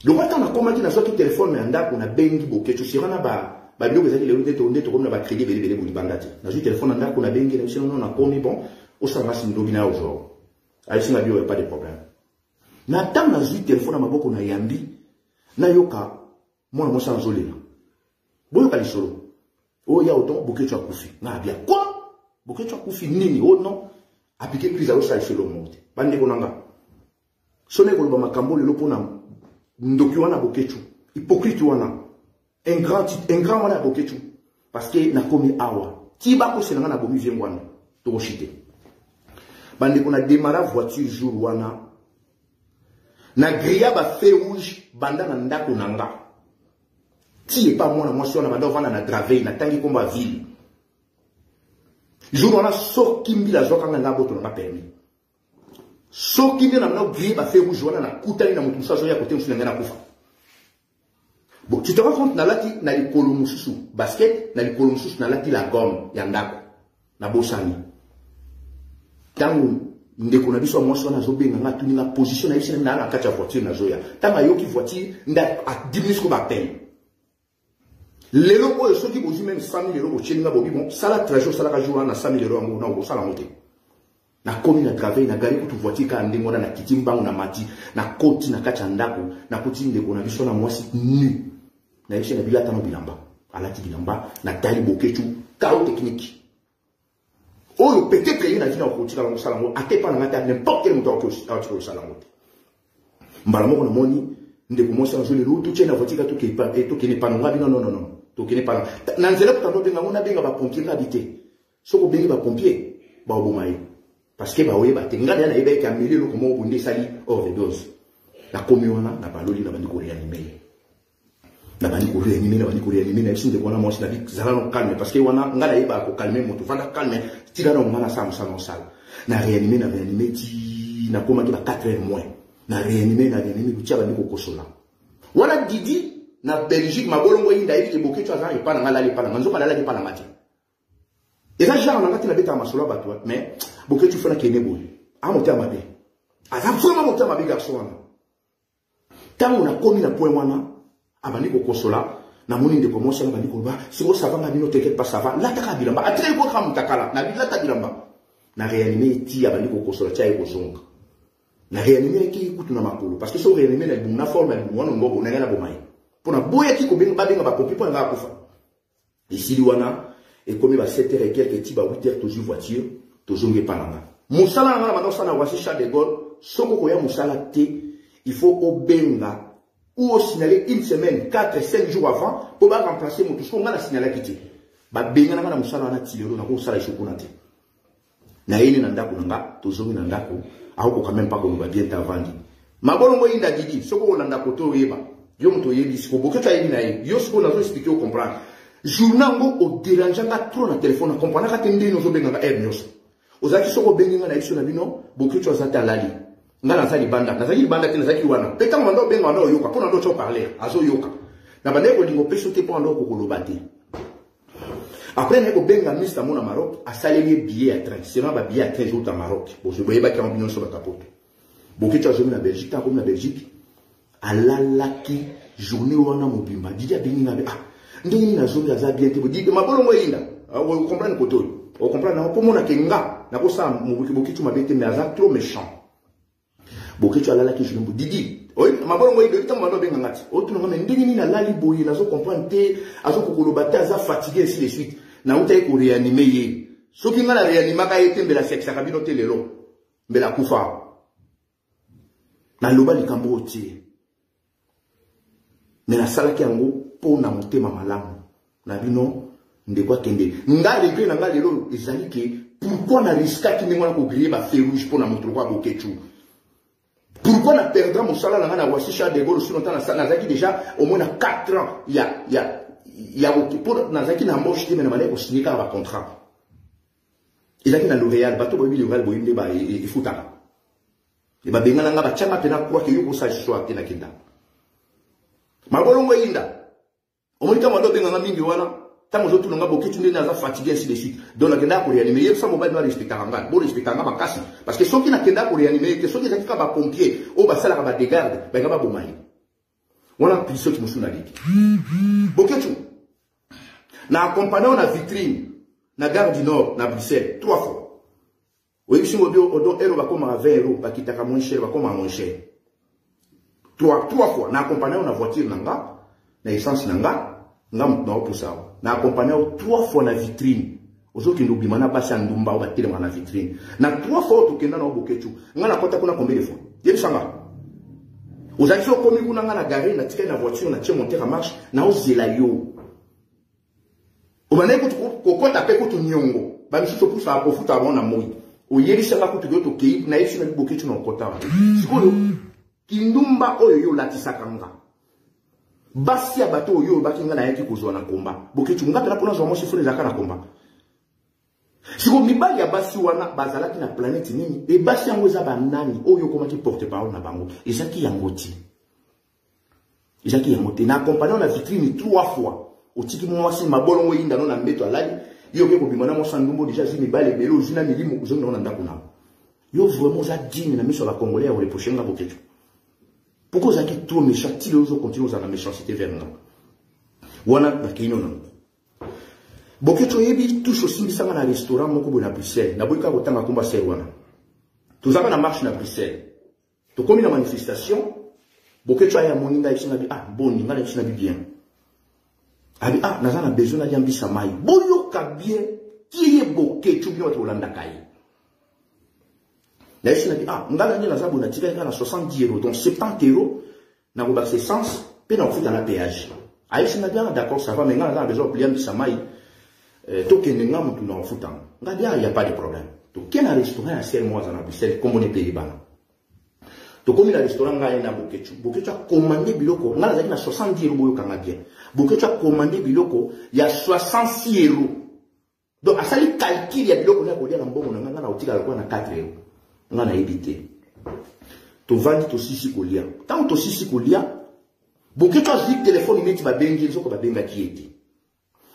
Le roi na commandé na sorte téléphone na andako na bengi boke tu sira na ba biloko ezali le ndete comme na ba crédit belé boli bangati. Na ju téléphone andako na bengi na sinon na komi bon au ça machine dobina aujourd'hui. Aí singa bio pas de problème. Na tam na ju téléphone na maboko na yambi na yoka mona mo sans zolela. Boyo ka lisolo. O ya autant boke tu akufi. Na bia quoi? Boke tu akufi nini oh non appliquer prise à l'osage sur le monde. Bande konanga. Sonne ko ba makambo le lopona ndoki wana boketu. Hypocrite wana. Un grand wana boketu parce que na komi awa. Ti ba ko senanga na bomi vengwana. To chite. Bande ko na démarrer voiture jour wana. Na grilla ba feu rouge banda na ndako nanga. Ti e pas moi na moi sur na banda vana na gravé na tangi komba ville. Jour on a sorti la joie quand on a boto na permis. Sorti na na grille ba fait rouge wana na kuta na mutu sa joya côté musu na kufa. Bon, tu te rends compte na lati na likolo mususu basket na likolo mususu na lati la gomme ya ndako na bosani. Tangu ndeko na biso moi na zo benga na tuni na position na isi na kati ya voiture na zoya. Tanga yoki voiture nda a 10 minutes ko ba peine. Les locaux, ceux qui posent même 100 000 euros, bon, ça la trajectoire, ça la joue, on a 100 000 euros, on a ça la montée. Na komi na gravé, na gari kutu voiture ka ande mona na kitimba na mati, na koti na kacha ndako, na koti ndeko na biso na mwasi nu. Na yeshe na bilata no bilamba, alati bilamba, na tali boketu, kao technique. Oh, le peut-être qu'il y a une koti ka la salamo, ate pa na ngata n'importe quel moteur que au salamo. Mbala moko na moni, ndeko mwasi anjole lo, tu tiens na voiture ka to ke pa, et to ke ne pa non. Donc il n'est pas là. Nanzela pour tantôt on a bien ba pompier habité. Soko bengi ba pompier ba obomaye. Parce que ba oye ba tenga na ebe ka mili lo komo bunde sali overdose. La commune na ba loli na bandi ko réanimer. Na bandi ko réanimer na sinde ko na mo sina bi zala no calme parce que wana ngala eba ko calmer moto fanda calme tira na ngala sam sal. Na réanimer ti na koma ki ba 4 heures moins. Na réanimer butia bandi ko kosola. Wana Didi na Belgique mabolongo yinda yiki boke tu azan ipana ngala ipana manzo kala la ipana mati et ça genre na ngati na beta masolo bato mais boke tu fona kene boy a monter amabe aza vraiment motema mabe garçon wana tango na komi na point wana abandi ko kosola na moni ndeko mosi na bandi ko ba siko ça va ngabino t'inquiète pas ça va la taka bilamba atre ko kram takala na bila ta bilamba na réanimer ti abandi ko kosola tia ko zonga na réanimer ki kutu na makolo parce que so réanimer na buna forme na wana ngobo na ngana bomai pona boya ki ko benga ba pompi pona nga kufa ici wana et comme ba 7h et quelques ti ba 8h toujours voiture tozonge pananga musala ngana manosa na wasi Charles de Gaulle soko ko ya musala te il faut obenga ou au signaler une semaine 4-5 jours avant pour remplacer mon tout ce qu'on a signalé qui ba benga na musala na tilero na ko sala shokuna te na yini na ndako nanga tozongi na ndako ako quand même pas ko ba bien tavandi mabolongo inda didi soko na ndako to yeba yo mto yebi siko boketo yini na ye yo siko na zo expliquer au comprendre journal ngo o dérangeanga trop na téléphone na comprendre ka tende no zo benga nga nyos ozaki soko benga na iso na bino boketo azata lali ngana za libanda na za libanda tena zaki wana peta ngando benga wana yoka pona ndo cho parler azo yoka na bande ko lingo peso te pona ndo ko kolobate après na ko benga mista mona Maroc a salé billet à train c'est ba billet à 13 jours au Maroc bon je voyais pas qu'il y a un sur la capote boketo azo na Belgique ta comme na Belgique alalaki journée wana mobimba dija benga na ndenge na zone za bien te bodi mabolongo yinda vous comprenez koto vous comprenez pour mona kenga na ko sa boketo mabete mais aza trop méchant boketo alala ki jumbu didi oy mabolongo yido itango mando benga ngati otu ngana ndenge na lali boyi na zo comprendre te azo kokolobata aza fatigué ainsi de suite na uta ko réanimer ye soki ngana réanima ka yete mbela sexe kabino te lelo mbela kufa na loba likambo oti mais na sala ki yango po na motema malamu na bino ndekwa kende nga regret na nga lelo ezali ke pourquoi na risque ki ngona ko griller ba feu rouge po na moto kwa boketu. Pourquoi on a perdu mon salaire dans la voici Charles de Gaulle aussi longtemps dans Zaki déjà au moins 4 ans il y a pour dans Zaki na moche mais na malé ko signer un contrat. Il a qui dans L'Oréal bateau bobi L'Oréal bobi ndeba et futa. Et ba benga nga ba chama pena kwa ke yuko sa histoire tena kinda. Mabolongo yinda. Au moins quand on benga nga mingi wana tant aux autres n'ont pas beaucoup de gens fatigués ainsi de suite. Donc la kenda pour réanimer, ça mobile doit respecter un bon respecter un bakasi. Parce que ceux qui n'a kenda pour réanimer, que ceux qui n'ont pas pompier, au bas ça la des gardes, ben gaba bomai. On a pris ceux qui me sont allés. Boketu. Na accompagné on a vitrine, na gare du Nord, na Bruxelles, 3 fois. Oui, si on dit au don euro va comme à 20 euros, va quitter à moins cher, va comme à moins cher. 3 fois. Na accompagné on a voiture nanga, na essence nanga. Na accompagné 3 fois na vitrine. Ozo ki ndobi mana basi ndumba o batele na vitrine. Na 3 fois to kenda na boketu. Nga na kota kuna combien de fois? Yebi sanga. Ozaki o komi kuna nga na gare na tika na voiture na tie monter en marche na ozela yo. O bane ko kota pe ko to nyongo. Ba misu to pusa ko futa ba na moi. O yebi sanga ko to go to kei na yesu na boketu na kota. Sikoyo kindumba oyo yo latisaka nga. Basi ya bato oyo baki nga na yaki kozwa na komba boketu nga pena pona zo mo sifune zaka na komba siko mibali ya basi wana bazalaki na planète nini e basi yango za banani oyo komaki porte parole na bango ezaki yangoti na accompagné na vitrine 3 fois otiki mwasi mabolongo yinda no na mbeto alali yo ke ko bimana mo sandumbo déjà zi mibali belo zina milimo zo na ndako na yo vraiment za digne na miso la congolais au reprocher nga boketu. Pourquoi vous êtes trop méchant? Si les autres continuent à la méchanceté vers nous. Wana bakino non. Boketo yebi touche aussi bisanga na restaurant moko bo na Bruxelles. Na boika ko tanga komba ser wana. Tuzaka na marche na Bruxelles. To komi na manifestation. Boketo aya moninga isinga bi boni ngala isinga bi bien. Abi nazana besoin na jambisa mai. Boyo ka bien. Qui est boketo bi wato landa kai. Là, je dis, ngala ni la zabu na tika na 70 euros, donc 70 euros, na ko bakse essence, pe na fout dans la péage. Aïe, na bien, d'accord, ça va, mais ngala na besoin pliam samai, token nga mutu na foutan. Ngala, il y a pas de problème. Donc, quel restaurant à 7 mois dans Bruxelles, comme on est payé bana. Donc, comme il a restaurant nga na boketu, boketu a commandé biloko, ngala zaki na 70 euros boyo kanga bien. Boketu a commandé biloko, il y a 66 euros. Donc, à ça, les calculs, il y a biloko na ko dia na mbongo na ngala na otika la kwa na 4 euros. On a évité. Tu vends ton sisi kolia. Tant ton sisi kolia, beaucoup de téléphone net va bengi, ils ont pas benga qui était.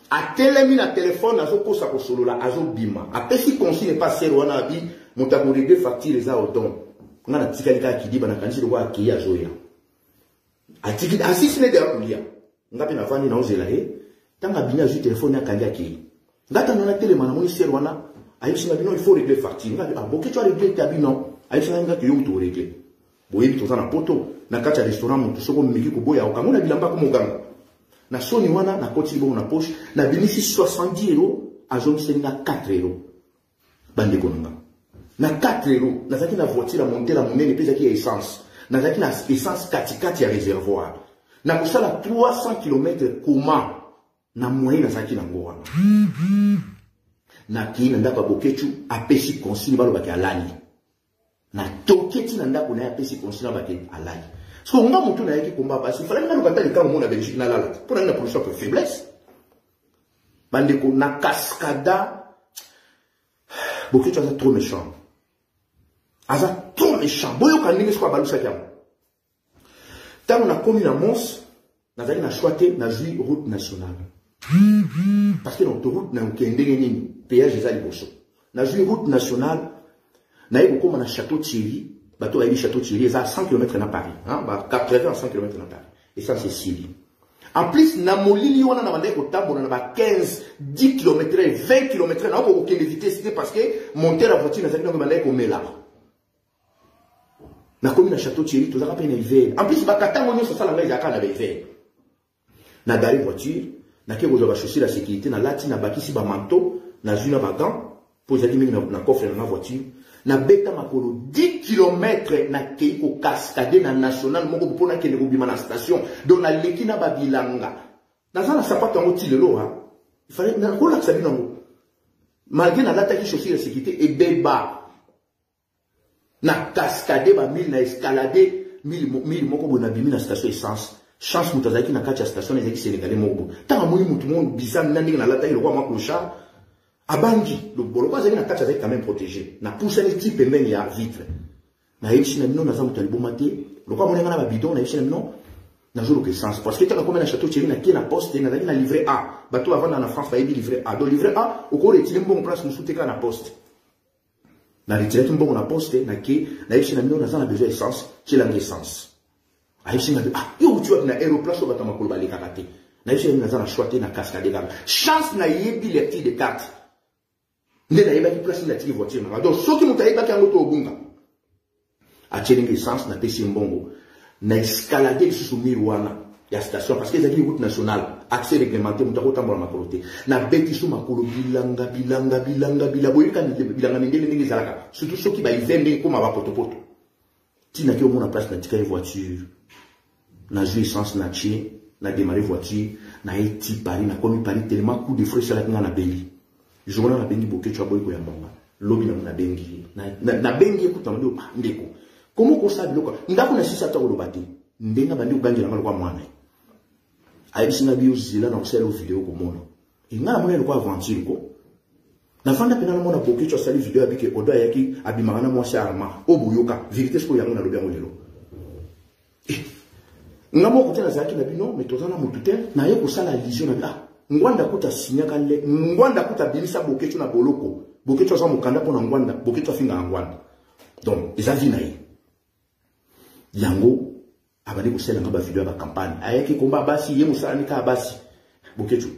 A telemi na téléphone, azo kosa kosolo la, azo bima. Après si consigne n'est pas serre, on a dit, mon tabouret de facture les a au don. on a tika lika qui dit bana kanisi kwa ki azoya atiki asisi ne de akulia ngapi na fani na ozela tanga binya ju téléphone ya kanga ki ngata nona telema na moni serwana ayisinga bino il faut régler facture ngapi aboke tu régler tabi non ayisinga ngaki yo to régler boyebi toza na poto na kati ya restaurant mutu soko miki ko boya okamona bilamba ko muganga na soni wana na koti bo na poche na binisi 70 euros azongisenga 4 euros bande konanga na 4 euros nazaki na voiture monter la monene pesa ki essence nazaki na essence kati ya réservoir na kusala 300 km comment na moyen nazaki na ngora na kina ndaka bokechu apesi consigne balo baki alani na toketi na ndako na apesi consigne baki alani so nga mutu na yaki komba basi fala nga lokata lika mona Belgique na lala pour na production pour faiblesse bande ko na cascada bokechu aza trop méchant aza trop méchant boyo kaningi kwa balusa kiam tango na komi na mons nazali na choité na jui route nationale parce que l'autoroute na ukendenge nini péage ezali boso na jui route nationale na yeko koma na château Thierry bato ba château Thierry eza 100 km na Paris hein ba 80 à 100 km na Paris et ça c'est Sili en plus na molili wana na bandeko tambola na ba 15 10 km 20 km na ko okende vitesse parce que monter la voiture na zaki na bandeko mela na komi na château Thierry to zaka pena hiver en plus ba katango nyoso sala ngai zaka na hiver na gari voiture na ke bozo ba chaussure la sécurité na lati na bakisi ba manteau na juna ba gants pour zaki mingi na coffre na voiture na beta makolo 10 km na kei ko cascade na national moko pona kende ko bima na station donc na leki na ba bilanga na zana sapato ngo tilelo ha il fallait na ko la sabi nango malgré na lata ki chaussure la sécurité et beba na cascade ba mille na escalader mille moko bona bimi na station essence chance mutazaki na kati ya station ezaki sénégalais moko tanga moni mutu mon bizarre na ndinga na lata ile kwa makosha abangi le boloko azaki na kati azaki quand même protégé na pousse les type même ya vitre na yeshi na mino na zamu talibomate le kwa monenga na ba bidon na yeshi na mino na jour que essence parce que tanga comme na château Thierry na ki na poste na zaki na livret A bato avant na France ba yebi livret A do livret A au ko retire mbongo place musuteka na poste na retire mbongo na poste na ki na yeshi na mino na zana besoin essence chez la essence ayeshi na yo tu as na aéroplace ba tamakolo ba lekakate na yeshi na zana choité na cascade gam chance na yebi les petits de carte nde na yeba ki place na tiki voiture na donc soki muta yeba ki ngoto obunga a chelingi essence na pesi mbongo na escalader sur mirouana ya station parce que ezaki route nationale accès réglementé muta ko tambola makolote na beti sou makolo bilanga boyeka bilanga ndenge ndenge zalaka surtout soki ba ivende comme ba potopoto tina ki omona place na tika voiture na jeu essence na tie na démarrer voiture na eti Paris na komi Paris tellement coup de frais sala na beli journal na bengi boke tu aboy ko ya mbonga lobi na bengi na bengi ekuta ndo ndeko komo ko sa biloko ndako na sisa ta ko lobati ndenga bandi uganjela ngalo kwa mwana ayisinga biyo zila na kusela video ko mono ingana mwana ko aventure ko na fanda pena na mona boke tu sali video abike odo yaki abimana mo sharma obuyoka vérité sko yango na lobi yango lelo ngamo ko tena zaki na bino metozana mutute na yeko sala vision na ngwanda kuta sinyaka le ngwanda kuta bilisa bokecho na boloko bokecho za mukanda pona ngwanda bokecho finga ngwanda donc eza vinayi yango abali kusela ngaba video ba campagne ayaki komba basi ye musani ka basi bokecho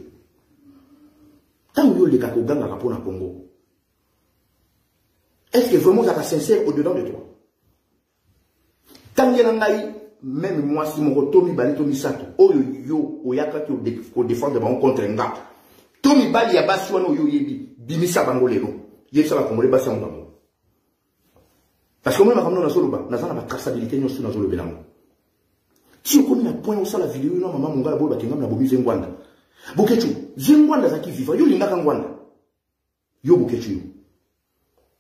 tango yo le kakoganga kapona Congo est-ce que vraiment ça sincère au-dedans de toi tango na ngai même moi si mon Tomi Bali Tomi Sato oyo yo oyaka ko défendre ba contre nga Tomi Bali ya basi wana oyo yebi bimisa bango lelo yesa ba komole basi ngo parce que moi ma kamona na soloba na zana ba traçabilité nyo suna zolo belango ti ko na point au sala vidéo no mama mungala bo ba kinga na bobi zengwanda bokechu zengwanda zaki viva yo linga kangwanda yo bokechu yo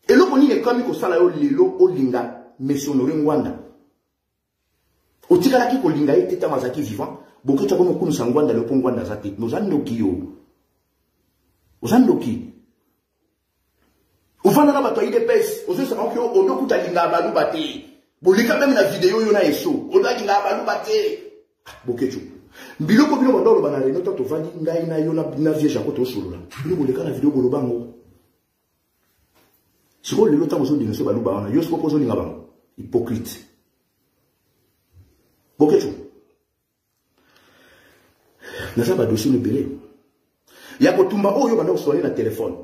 eloko ni le kami ko sala yo lelo olinga mesonore ngwanda otikala ki kolinga ete ta mazaki vivant boke tu komo kunu sangwanda le pongwanda zati nozandoki yo ozandoki ufana na bato ide pes ozo sa ko odo kutalinga balu bate bolika même na vidéo yo na eso odo alinga balu bate boke tu biloko bino bandolo bana reno to vandi ngai na yo na vieja ko to sulula bino bolika na vidéo bolobango siko lelo ta mozo dinso balu bana yo siko pozo linga bango Hypocrite. Bokecho. Naza ba dossier nebele. Ya kotumba oyo banda osole na téléphone.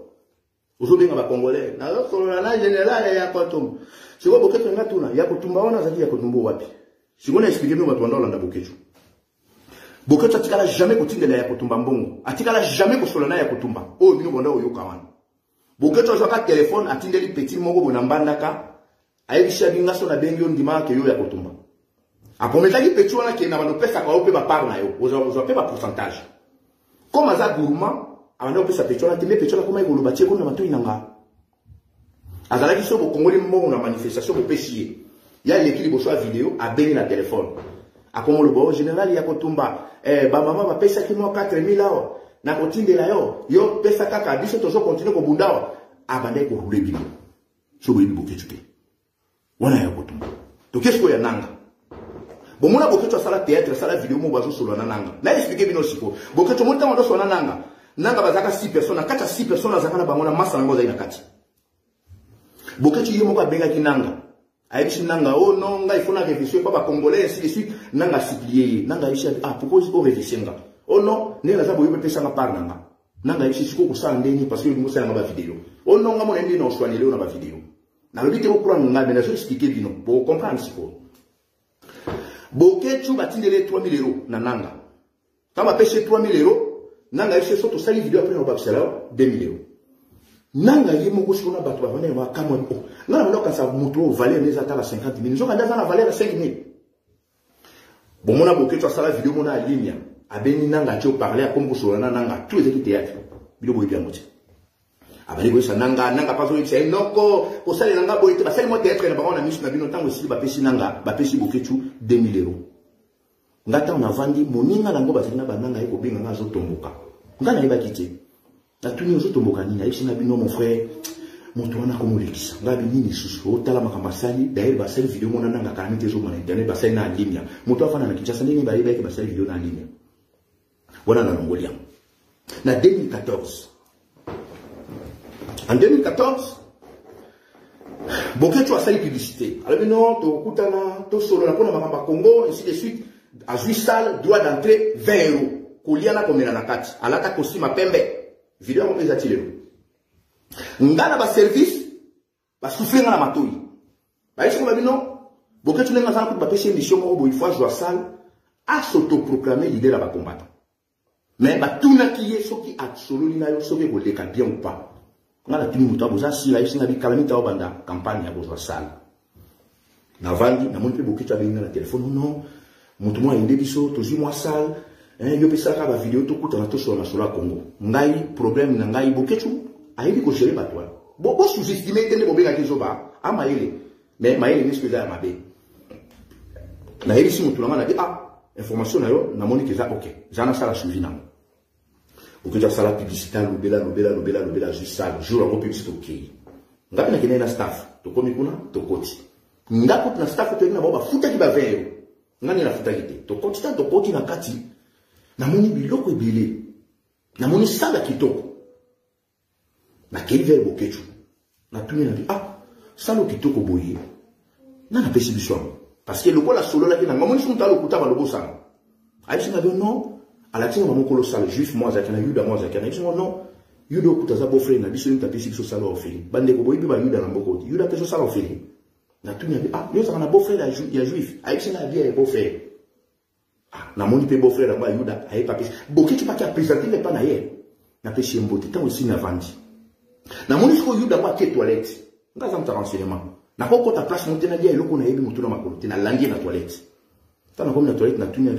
Ozobenga ba congolais. Na solo na général ya kotumba. Siko Bokecho ngatuna ya kotumba wana zaki ya kotumba wapi. Siko na expliquer nous batwanda olanda Bokecho. Bokecho atikala jamais kotindela ya kotumba mbongo. Atikala jamais kosolana ya kotumba. Oh bino bonda oyo kawana. Bokecho azwaka téléphone atindeli petit moko bonambandaka. Aibisha binga so na bengi ondima ke yo ya kotumba. Akometaki petit wana ke na bando pesa ka ope ba part na yo. Ozo pe ba pourcentage. Comme aza gourmand, abanda opesa petit wana teme petit wana koma ikolo batie ko na matoi nanga. Azalaki so bo kongoli mbongo na manifestation bo pesier. Ya yekili bo so vidéo a bengi na téléphone. Akomolo bo général ya kotumba ba mama ba pesa ki mo 4000 awa. Na kotindela yo pesa kaka biso tozo continuer ko bundao. Abanda ko rouler bino. So bo yibo Bokecho. Wana ya kotumba. To qu'est-ce qu'il y a nanga? Bon mona Bokecho sala théâtre, sala vidéo mo bazo solo na nanga. Na expliquer bino siko. Bokecho monta ndo solo na nanga. Nanga bazaka 6 personnes, kata 6 personnes azaka na bango na masa ngo za ina kati. Bokecho yemo ka benga ki nanga. Aibishi nanga oh non nga il faut na réfléchir pas ba congolais ainsi de suite nanga supplier. Nanga ishi pourquoi il faut réfléchir nga? Oh non, ne la za boyo pesa nga par nanga. Nanga ishi siko ko sa ndeni parce que mo sa nga ba vidéo. Oh non nga mo ndi no swani leo na ba vidéo. Na lobite ko prendre nga mais na so expliquer bino pour comprendre siko. Bokecho batindele 3000 € na nanga. Kama pêche 3000 €, nanga ishi so to sali vidéo après on va faire 2000 €. Nanga yemo ko siko na bato ba vana wa kama o. Nga na loka sa moto valeur les atala 50 000. Nzoka ndaza na valeur 5 000. Bon mona Bokecho asala vidéo mona en ligne. Abeni nanga tio parler à comme so na nanga tous les théâtre. Bilo boy bien moté. Abali boy sa nanga pas zo c'est noko ko sala nanga boy te ba sala mo théâtre na ba na misu na bino tango si ba pesi nanga ba pesi Bokecho 2000 €. Ngata on avandi moninga nango ba sina ba nanga eko binga nga zo tomboka. Ngana iba kiti. Na tuni zo tomboka nini ayi sina bino mon frère. Moto wana komulekisa ngabi nini susu otala makambasali d'ailleurs ba sala vidéo mona nanga ka mite zo mona internet ba sala na ligne moto afana na Kinshasa ndeni ba iba ke ba sala vidéo na ligne wana na Mongolia na 2014. En 2014 Bokecho a sali publicité alors non to kutana to solo na pona makamba Congo ainsi de suite a joué salle droit d'entrée 20 € koliana komela na kati alata costume pembe vidéo mo pesa tilelo ngana ba service ba souffrir na matoi ba ishi ko bino Bokecho nenga za ko ba pesa émission mo bo il faut jouer salle a s'autoproclamer leader ba combattant mais ba tuna ki yeso ki absolu na yo sobe ko leka bien ou pas ngala tuni muta boza si la ishi na bi kalamita o banda campagne ya boza salle na vandi na mon pe Bokecho avec na téléphone non mutu mo inde biso to moi salle yo pesa ka ba vidéo to kuta na to so na sola Congo ngai problème na ngai Bokecho ayebi ko gérer batwa bo sous-estimer tene bo benga kizoba amaele mais maele ni spécial mabe na yebi si mutu na na di information na yo na moni ke za OK jana sala suivi na Bokecho sala publicité lobela juste ça jour en publicité OK ngapi na kene na staff to komi kuna to koti ngapi na staff to na ba futa ki ba 20 €. Ngani na futa kite to koti na kati na moni biloko ebele na moni sala kitoko na kelive Bokecho na tuni na sala kitoko boye na na pesi biso parce que lokola solo la kina ngomoni sunta lokuta ba lobo sana ayi na non ala tinga mamokolo sala juif moi zakana yuda moi zakana iso non yuda okuta za beau frère na biso ni tapesi biso sala ofeli bande ko boyi ba yuda na mboko yuda peso sala ofeli na tuni yo zakana beau frère ya juif ayi na bien beau frère na moni pe beau frère ba yuda ayi papesi Bokecho pa ki a présenter le pas na hier na pesi mbote tant aussi na vandi na moni ko yuda ba ke toilette ngaza mta renseignement na ko ta place monter na dia eloko na yebi mutu na makolo na langi na toilette tana comme na toilette na tuni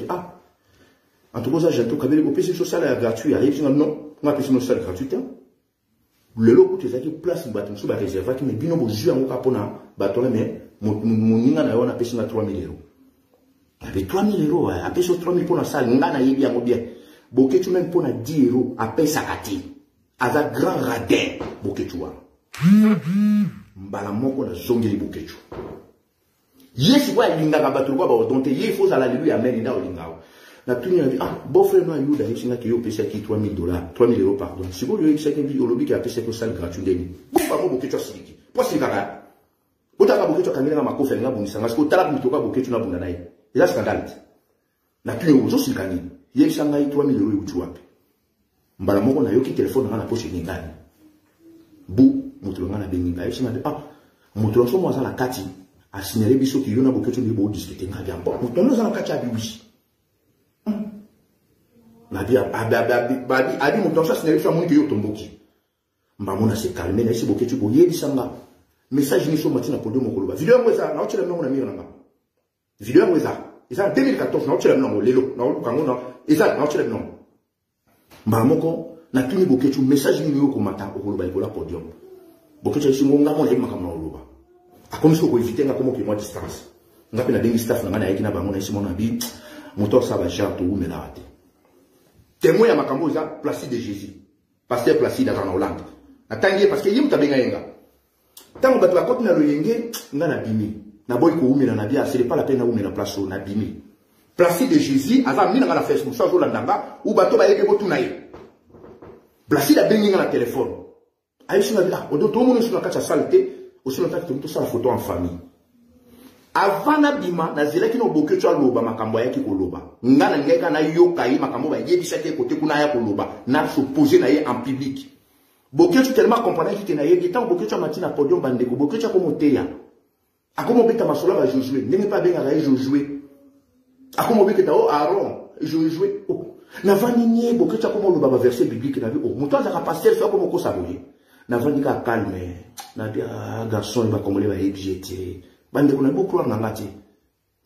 en tout cas j'ai tout kabeli ko pesi social gratuit ayi non ma pesi no social gratuit le loko te zaki place batum so ba réserver ki me bino bo ju ngo kapona bato mais moninga na yo na pesi na 3000 €. Avec 3000 €, à pêcher 3000 pour la salle, ngana yebi yango bien. Bokecho même pour na 10 € à pêcher sakati. Aza grand radin Bokecho. Mbala moko na zongeli Bokecho. Yesu wa linga ka bato kwa ba odonte ye faut ala lui amen nda olingao. Na tuni beau frère no yuda yesinga ki yo pêcher ki 3000 €, pardon. Si vous lui yesinga ki olobi ki a pêcher ko salle gratuit deni. Bon ba Bokecho siliki. Po silika ka. Bota ka bokecho kamina ma kofa nga bunisa parce que tala mitoka bokecho na bunda naye ila scandale na tuyo zo sikani ye shanga yi 3000 € yutu wapi mbala moko na yoki telefone na poche ngani bu mutu ngana benginga ye shanga mutu so mo za kati a signalé biso ki yona bokecho ni bo discuter nga bien bon mutu no za na kati abiwi na bia abi mutu so signalé so moni yo tomboki mbamona se calmer na isi bokecho bo ye bisanga message ni so matina pour deux mokoloba vidéo ngweza na ochela mnongo na miro nanga vidéo ngweza isa 2014 na ochela mnongo lelo na kango na isa na ochela mnongo mbamoko na tuni bokecho message ni yo komata okoloba ikola podium bokecho isi ngonga mo yema kama oloba akomiso ko éviter nga komo ki moi distance ngapi na bengi staff na ngana yaki na bango na isi mona bi moto sa ba genre to umela ate témoin ya makambo za Placide de Jésus pasteur Placide dans Hollande atangiye parce que yim tabenga yenga tant que tu as na loyenge nga na bimi na boy ko umela na bia c'est pas la peine na umela place na bimi Placide de Jésus avant mina na Facebook so la ndanga ou bato ba yeke botu na ye Placide a bengi na téléphone ayi na bila odo to mo sur la kacha saleté aussi longtemps que tu ça la photo en famille avant na bima na zela kino bokecho aloba makambo yake ko loba nga na ngeka na yoka yi makambo ba yebisa te côté kuna ya ko loba na se poser na ye en public bokecho tellement comprendre ki na ye tant bokecho matina podium bandeko bokecho ko moteya akomo beta masola ba Josué ndenge pas benga ra Josué akomo beta o Aaron Josué oh na vani nie bokecho ko mo loba verset biblique na bi oh moto azaka pasteur so ko mo ko saboye na vani ka calme na dia garçon ba komole ba ebjete bandeko na beaucoup na ngati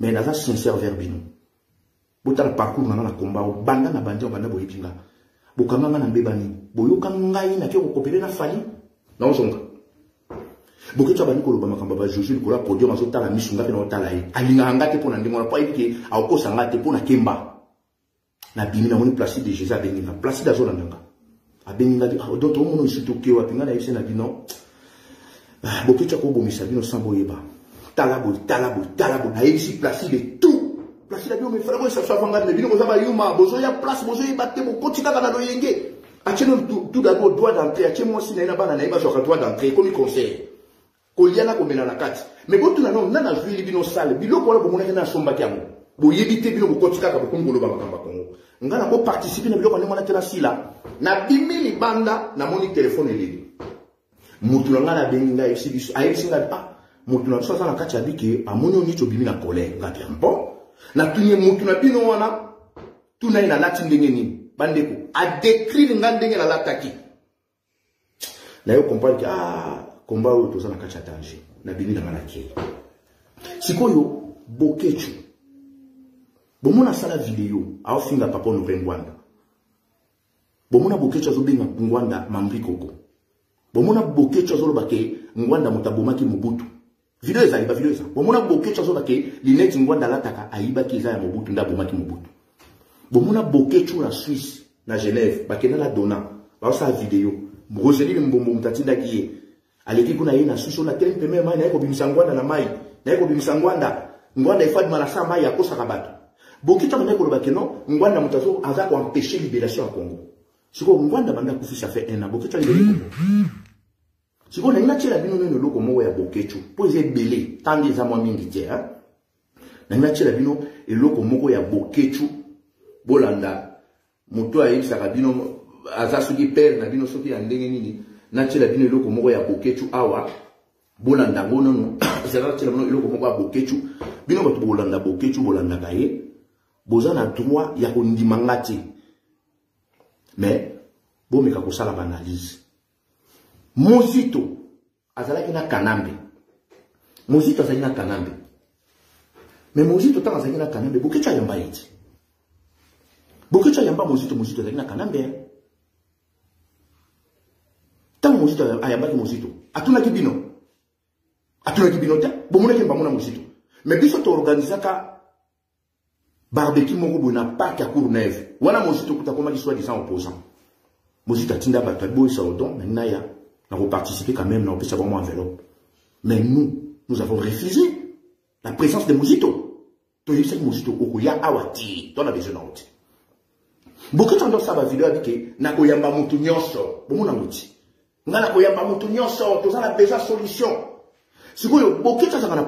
mais na za sincère vers bino botala parcours na combat banda na bandi banda boyipinga bokanga na mbebani boyoka ngai na ke ko kopele na fali na ozonga bokecha bani ko loba makamba ba Josué ko la podium azo tala misunga pe na otala ye alinga ngate pona ndimo na pa yiki akosa ngate pona kemba na bimi na moni Placide de Jésus abengi na Placide azo nanga abengi ngati donc to mono surtout ke wa pinga na yese na bino bokecha ko bomisa bino sambo yeba talabo na yesi Placide tout Placide a dit mais frère ça soit vanga bino ko zaba yuma bozo ya place bozo yibate bo kotika kana do yenge acheno tout d'abord droit d'entrée achemo si na bana na iba so droit d'entrée comme conseil ko liana ko mena na kati mais bo tuna non na jouer bino salle bilo ko la bo mona na somba kyango bo yebite bino bo kotika ka ko ngolo ba makamba kongo ngana ko participer na bilo ko mona tena sila na bimili banda na moni téléphone elili mutu ngana benga yesi biso ayesinga mutu na so na kati abiki amoni oni to bimi na colère ngati bon na tunye mutu na bino wana tuna ina lati ndenge nini bandeko a décrire nga ndenge na lataki na yo comprendre que komba oyo toza na kati ya danger na bimi na ngana ke sikoyo bokecho bomona sala video aofinga papa no Ngwanda bomona bokecho azobenga Ngwanda mamri koko bomona bokecho azoloba ke Ngwanda mutabomaki Mobutu video eza iba video eza bomona bokecho azoba ke lineti Ngwanda lataka aiba ki eza ya Mobutu ndabomaki Mobutu bomona bokecho na Suisse na Genève bakena la dona baosa video Roseline Mbombo mtatinda kiye aleki kuna ye na Suisse na tempe mema na yeko bimisa Ngwanda na mai na yeko bimisa Ngwanda ifadi malasa mai akosa kabatu bokecho na yeko loba no Ngwanda mutazo aza ko empêcher libération ya Congo siko Ngwanda banda kufisa fait un an bokecho libéré siko na ina tshela bino neno loko mo ya bokecho poze belé tandi za mwa mingi te hein na ina tshela bino eloko moko ya bokecho bolanda moto ayebisa ka bino aza soki père na bino soki ya ndenge nini na tshela bino eloko moko ya bokecho awa bolanda ngono no zela tshela bino eloko moko ya bokecho bino bato bolanda bokecho bolanda kaye boza na droit ya kondima ngati mais bomeka ko sala analyse Mozito azalaki na Kanambe Mozito azalaki na Kanambe mais Mozito tanga azalaki na Kanambe bokecho yamba eti bokecho yamba Mozito azalaki na Kanambe tanga Mozito ayambaki Mozito atunaki bino te bomona ke mbamona Mozito mais biso to organisaka barbecue moko bona parc ya Courneuve wana Mozito kutakoma ki soit disant opposant Mozito atinda bato boy saudon maintenant ya on va participer quand même, on peut savoir mon enveloppe. Mais nous avons refusé la présence de Mozito. Tu as dit Mozito, Okuya Awati, dans la besoin d'autre. Beaucoup de gens savent la vidéo avec Nakoyamba Moutounyoso, bon mon amouti. Nakoyamba Moutounyoso, tu as la besoin solution. Si vous avez une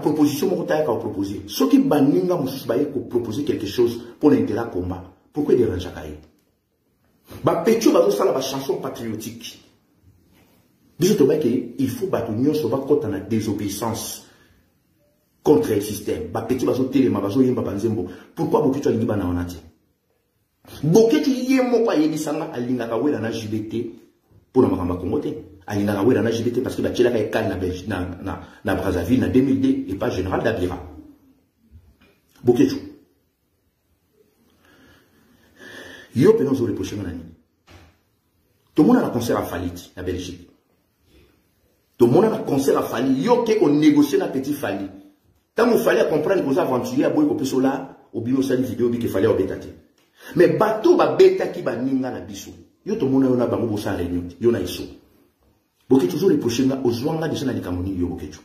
proposition, vous avez proposer. Ceux qui baninga proposer quelque chose pour l'intérêt combat. Pourquoi il dérange à Pétio va faire la chanson patriotique. Il faut battre l'union sur la désobéissance contre le système. Pétio va faire téléma, va faire banzembo. Pourquoi beaucoup de gens disent bananati? Beaucoup de gens disent que na JBT pour le Makamba Congoté. Alingaka wera na JBT parce que la tchelaka est calme na Brazzaville en 2002 et pas général d'Abira. Bokechu. Yo penon zo reproché manani. Tout le monde a un concert à Falit, la Belgique. Tout le monde a un concert à Falit. Yo ke on négocie na petit Falit. Tant il fallait comprendre que vous aventuriers à boy kopé là, au bio sa vidéo bi qu'il fallait obétater. Mais bateau ba beta ki ba ninga na biso. Yo tout le monde a bango bossa réunion. Yo na iso. Bokechu toujours les prochains aux Zwanga déjà na likamoni yo Bokechu.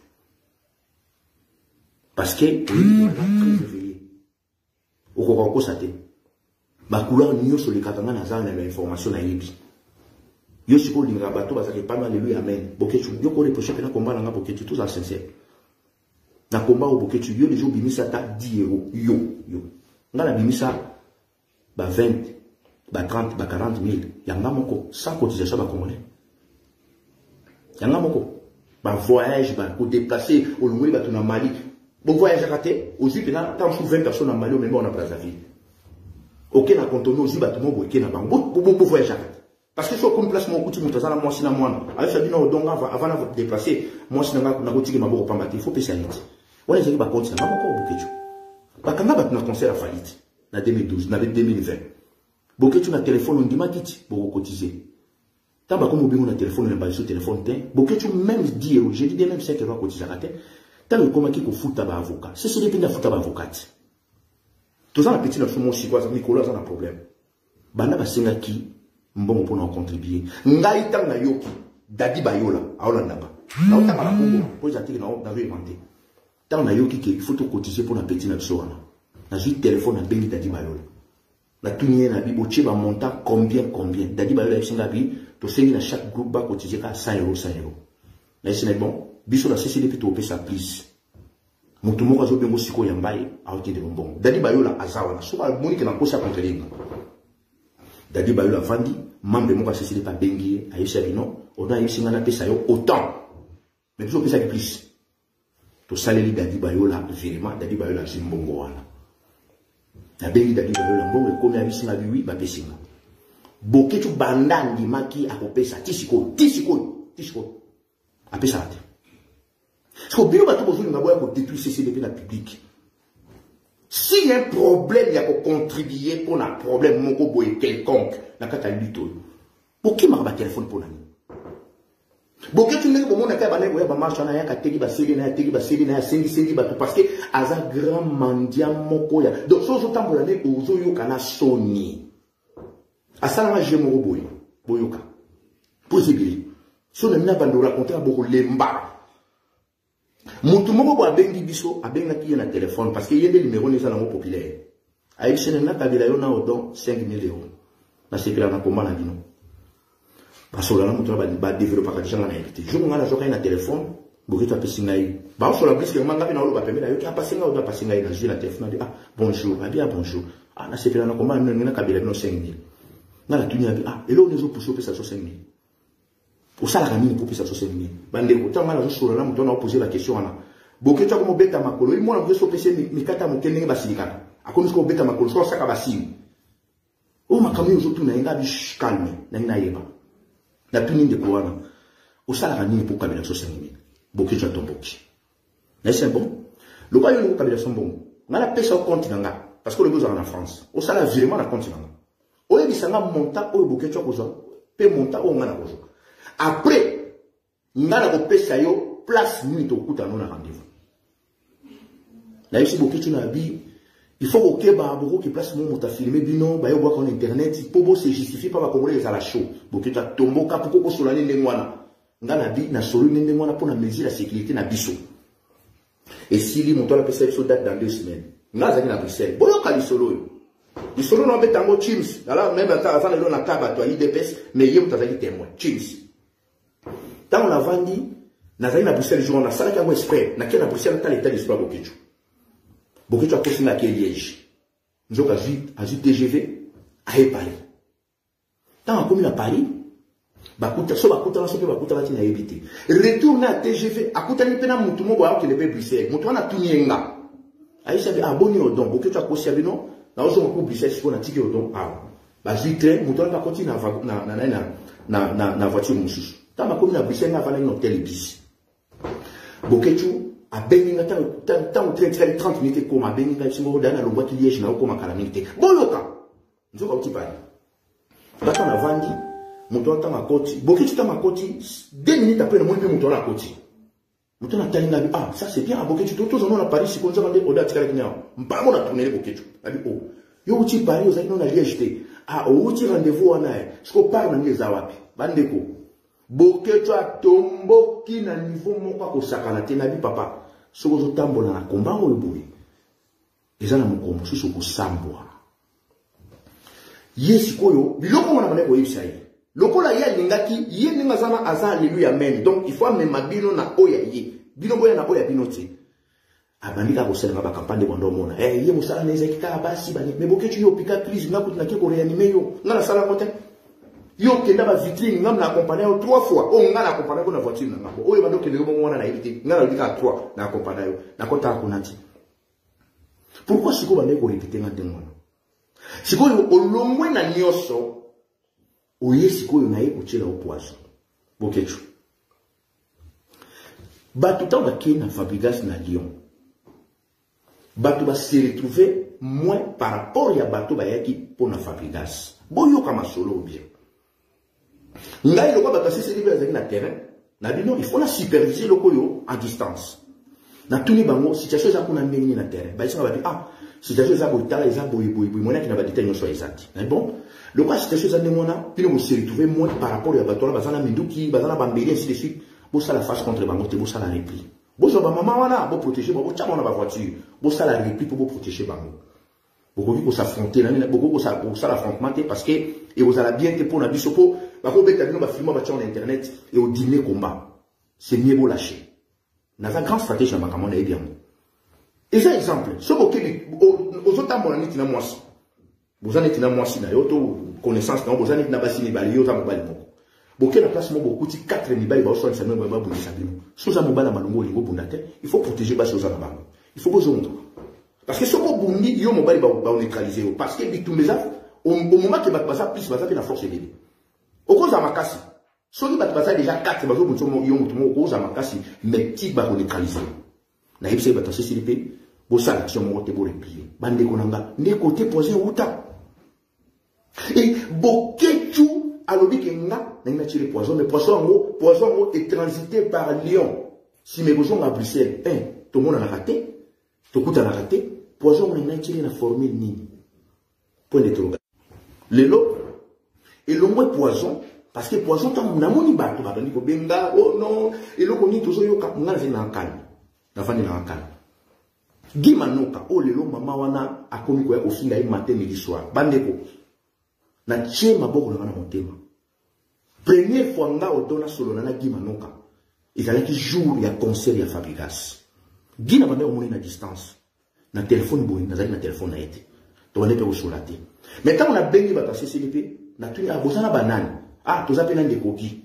Parce que on est très éveillé. Au kokoko sate. Ba couleur nyo sur les katanga na za na information na yebi. Yo siko linga bato ba sake pano alléluia amen. Bokechu yo ko les prochains na combat na Bokechu tous en sincère. Na combat au Bokechu yo les jours bimisa ta 10 € yo. Nga na bimisa ba 20, ba 30, ba 40 000. Yanga moko sans cotisation ba congolais. Yanga moko ba voyage ba ko déplacer au loin ba to na Mali. Bon voyage raté aussi pena tant sous 20 personnes en Mali même on a Brazzaville. OK na contourner aussi ba to mo boké na bango bo voyage raté. Parce que sur comme place mon coutu mutaza na moi sina moi. Avec ça bino donga avant de déplacer moi sina na ko tiki maboko pambati faut spécialité. On est ba compte na moko Bokechu. Ba kanga ba na concert à Falit na 2012 na 2020. Bokechu na téléphone on dima kiti bo cotiser. Tant comme on a téléphone, on a pas sur téléphone, beaucoup de même 10 €, j'ai dit même 5 € à cotiser. Tant que comment qui fout à avocat, c'est ce qui est fout à avocat. Tout ça, la petite nation, mon chinois, Nicolas, ça a un problème. Bana basenga ki, mbongo pour nous contribuer. Ngai tang na yoki, dadi bayola, aola naba. Na otang la Congo, pour les articles, na inventé. Tant na yoki qu'il faut cotiser pour la petite nation. Na juste téléphone, na bengi dadi bayola. Na tout n'y a na bi, boche ba montant combien. Dadi bayola, il s'en a bi. To sengi na chaque groupe ba cotiser ka 100 €, 100 €. Là c'est bon, biso la CCDP to opesa please. Mutu moko azo bengo siko ya mbaye awti de bonbon. Dadi bayola azawa na soka moni ke na kosa contre linga. Dadi bayola vandi, membre moko CCDP pa bengi ayisa bino, ona yisinga na pesa yo autant. Mais biso pesa ki plus. To saleli dadi bayola vraiment dadi bayola zimbongo wana. Na bengi dadi bayola mbongo komi abisinga biwi ba pesinga. Bokechu bandandi maki akopesa tisiko apesa ate so bino bato bozuli ngaboya ko détruire CCDP na public s'il y a un problème il y a ko contribuer pour un problème moko boye quelconque na kata lito boki ma téléphone pour nani bokechu ndenge bomona ka bana boya ba marche na ya kateki ba seli na ya sengi bato parce que aza grand mandia moko ya donc so tambola ne ozo yo kana soni Asalama jemo boy boyoka possible so na mina bando raconter aboko lemba mutu moko bo abengi biso abenga ki na téléphone parce que yende numéro ni ça na mo populaire ayi sene na kabila yo na odon 5 000 €. Na sekela na komba na bino parce que là mutu ba développer ka janga na invité je ngala zoka na téléphone bokito apesinga yi ba so la plus que manga na lo ba pemela yo ki apasinga o da pasinga yi na jila téléphone ah bonjour bien bonjour na sekela na komba na kabila no 5 000 na la tunia ah et là on est au pousso pesa 5 000 au salaire mini pour pesa 5 000 bande ko tanga na zo na muto na poser la question ana boketo ko beta makolo i mona ko pesa mikata mo kenenge basilikana akomi ko beta makolo so saka basini o makamio zo tuna inga bi calme na ina yeba na tuni de ko ana au salaire mini pour kabila 5 000 boketo tomboki mais c'est bon le quoi yo kabila son bon na la pesa au compte nanga parce que le besoin en France au salaire vraiment na compte nanga oye bisanga monta oye bokecho kozo pe monta o ngana kozo après ngana ko pesa yo place ni to kuta no na rendez-vous la yesi bokecho na bi il faut ko keba boko ki place mo monta filmer bino ba yo bwa ko internet pour bo se justifier pas ba congolais les à la show bokecho tomboka pour ko solani ndengwana ngana bi na solo ndengwana pour na mesure la sécurité na biso et si li monto la pesa yo date dans 2 semaines ngaza ki na Bruxelles boyo kali solo yo ils sont là en Chims. Alors, même avant de l'on a cabatu à IDPS, mais il y a un témoin. Chims. Tant on a vendu, Nazali na Bruxelles jour on a salaka mo exprès na na Bruxelles ta l'état d'espoir Bokecho. Bokecho a posé na Liège. Nzoka a ju TGV a Paris. Tant comme à Paris, bakuta so bakuta na so pe bakuta bati na éviter. Retourner à TGV akuta ni pena mutu mo boya ke le Bruxelles. Mutu na tunyenga. Aïssa bi aboni odon Bokecho a kosi abino na ozo ko Bruxelles ko na tiki odon a. Ba ju train mutu na koti na voiture mususu. Tant ma komi na Bruxelles na va na un hôtel bis. Bokecho a benga tant 30 minutes comme a benga singo dana longwa ki Liège na ko makala minute. Boyoka. Nzoka uti pale. Bata na vandi mutu ata makoti. Bokecho ta makoti 2 minutes après le monde mutu na koti. Mutu na talinga bi ah ça c'est bien à Bokecho tout on a Paris ko nzoka nde oda tikala kinya. Mbamo na tourner Bokecho. Abi oh. Yo uti Paris ozaki na Liège te. Ah uti rendez-vous wana sko par na ngeza wapi. Bandeko. Bokecho a tomboki na niveau moko akosakana te na bi papa. Soko zo tambola na komba oyo boye. Eza na mokomo susu kosambwa. Yesi koyo biloko mona mane koyebisa ye. Lokola ye alingaki ye ndinga zana aza alléluia amen. Donc il faut même bino na oya ye. Bino boya na oya bino te. Abandika kosalenga ba campagne de bondo mona. Ye musala neza kika basi bani. Mais Bokecho yo pika crise na kutina ke ko réanimer yo. Ngala sala kote. Yo kenda ba vitrine ngam na accompagner 3 fois. O ngala accompagner ko na voiture na ngabo. O yebando kende ko mona na éviter. Ngala dika 3 na accompagner yo. Na kota akunati. Pourquoi siko bande ko répéter ngandengona? Sikoyo olongwe na nyoso. Oye sikoyo na ye kochela au poison. Bokecho. Batu ta ba na Fabregas na Lyon. Batu ba se retrouver moins par rapport ya batu ba yaki pour na Fabregas. Boyo kama solo bien. Ngai loko batu se libérer zaki na terrain. Na bino il faut la superviser loko yo à distance. Na tuni bango situation za kuna ndenge na terrain. Ba isanga ba ah situation za botala eza boy mona ki na ba détail nyonso ezati. Mais bon, le quoi situation za ndemona pino mo se retrouver moins par rapport ya batu la bazana minduki, bazana bambeli ainsi de suite. Bossa la face contre bango te bossa la repli. Bossa ba maman wana bo protéger bo tchama na ba voiture. Bossa la repli pour protéger bango. Beaucoup qui s'affronter là beaucoup pour ça l'affrontement parce que et vous allez bien te pour na bisopo ba ko beta bino ba filmer ba sur internet et au dîner combat. C'est mieux beau lâcher. Dans une grande stratégie, ma camarade est bien. Et ça, exemple, ce que aux autres temps, on a dit na moi si. Vous en êtes na moi si na yoto connaissance na vous en êtes na basi ni bali yoto mobali moko. Boké na place mo beaucoup ti 4 ni bali ba so ça même ba bu sabino. Soza mobala malongo lingo bundate, il faut protéger ba soza na bango. Il faut besoin. Parce que ce ko bundi yo mobali ba neutraliser parce que bitumbeza au moment que ba baza plus baza na force de au cause à makasi. Soki bat baza déjà 4 bazo bunso mo yo mutumo au cause à makasi mais ti ba neutraliser. Na yebse ba tassi silipe bo sa action mo te bo replier. Bande konanga ne côté poser uta. Et Bokecho alobi kenga na tiré poison mais poison est transité par Lyon. Si mes besoins à Bruxelles, tout le monde a raté, tout le monde a raté, poison on a tiré la formule nini. Point d'interrogation. Le lot et le moins poison parce que poison tant on a moni bato bato ni ko benga oh non et le koni toujours yo ka ngana na kan. Na fani na kan. Gimanoka oh le lo mama wana akomi ko ya kofinga yi matin midi soir. Bandeko na tche maboko na motema. Première fois nga odona solo na Gimanoka. Il fallait que jour il y a concert ya Fabregas. Gina bande au na distance. Na téléphone boy na zali na téléphone na été. To wane pe osolate. Mais quand on a bengi ba passer CDP, na tuni a bosana banane. Ah, to zapena ndekoki.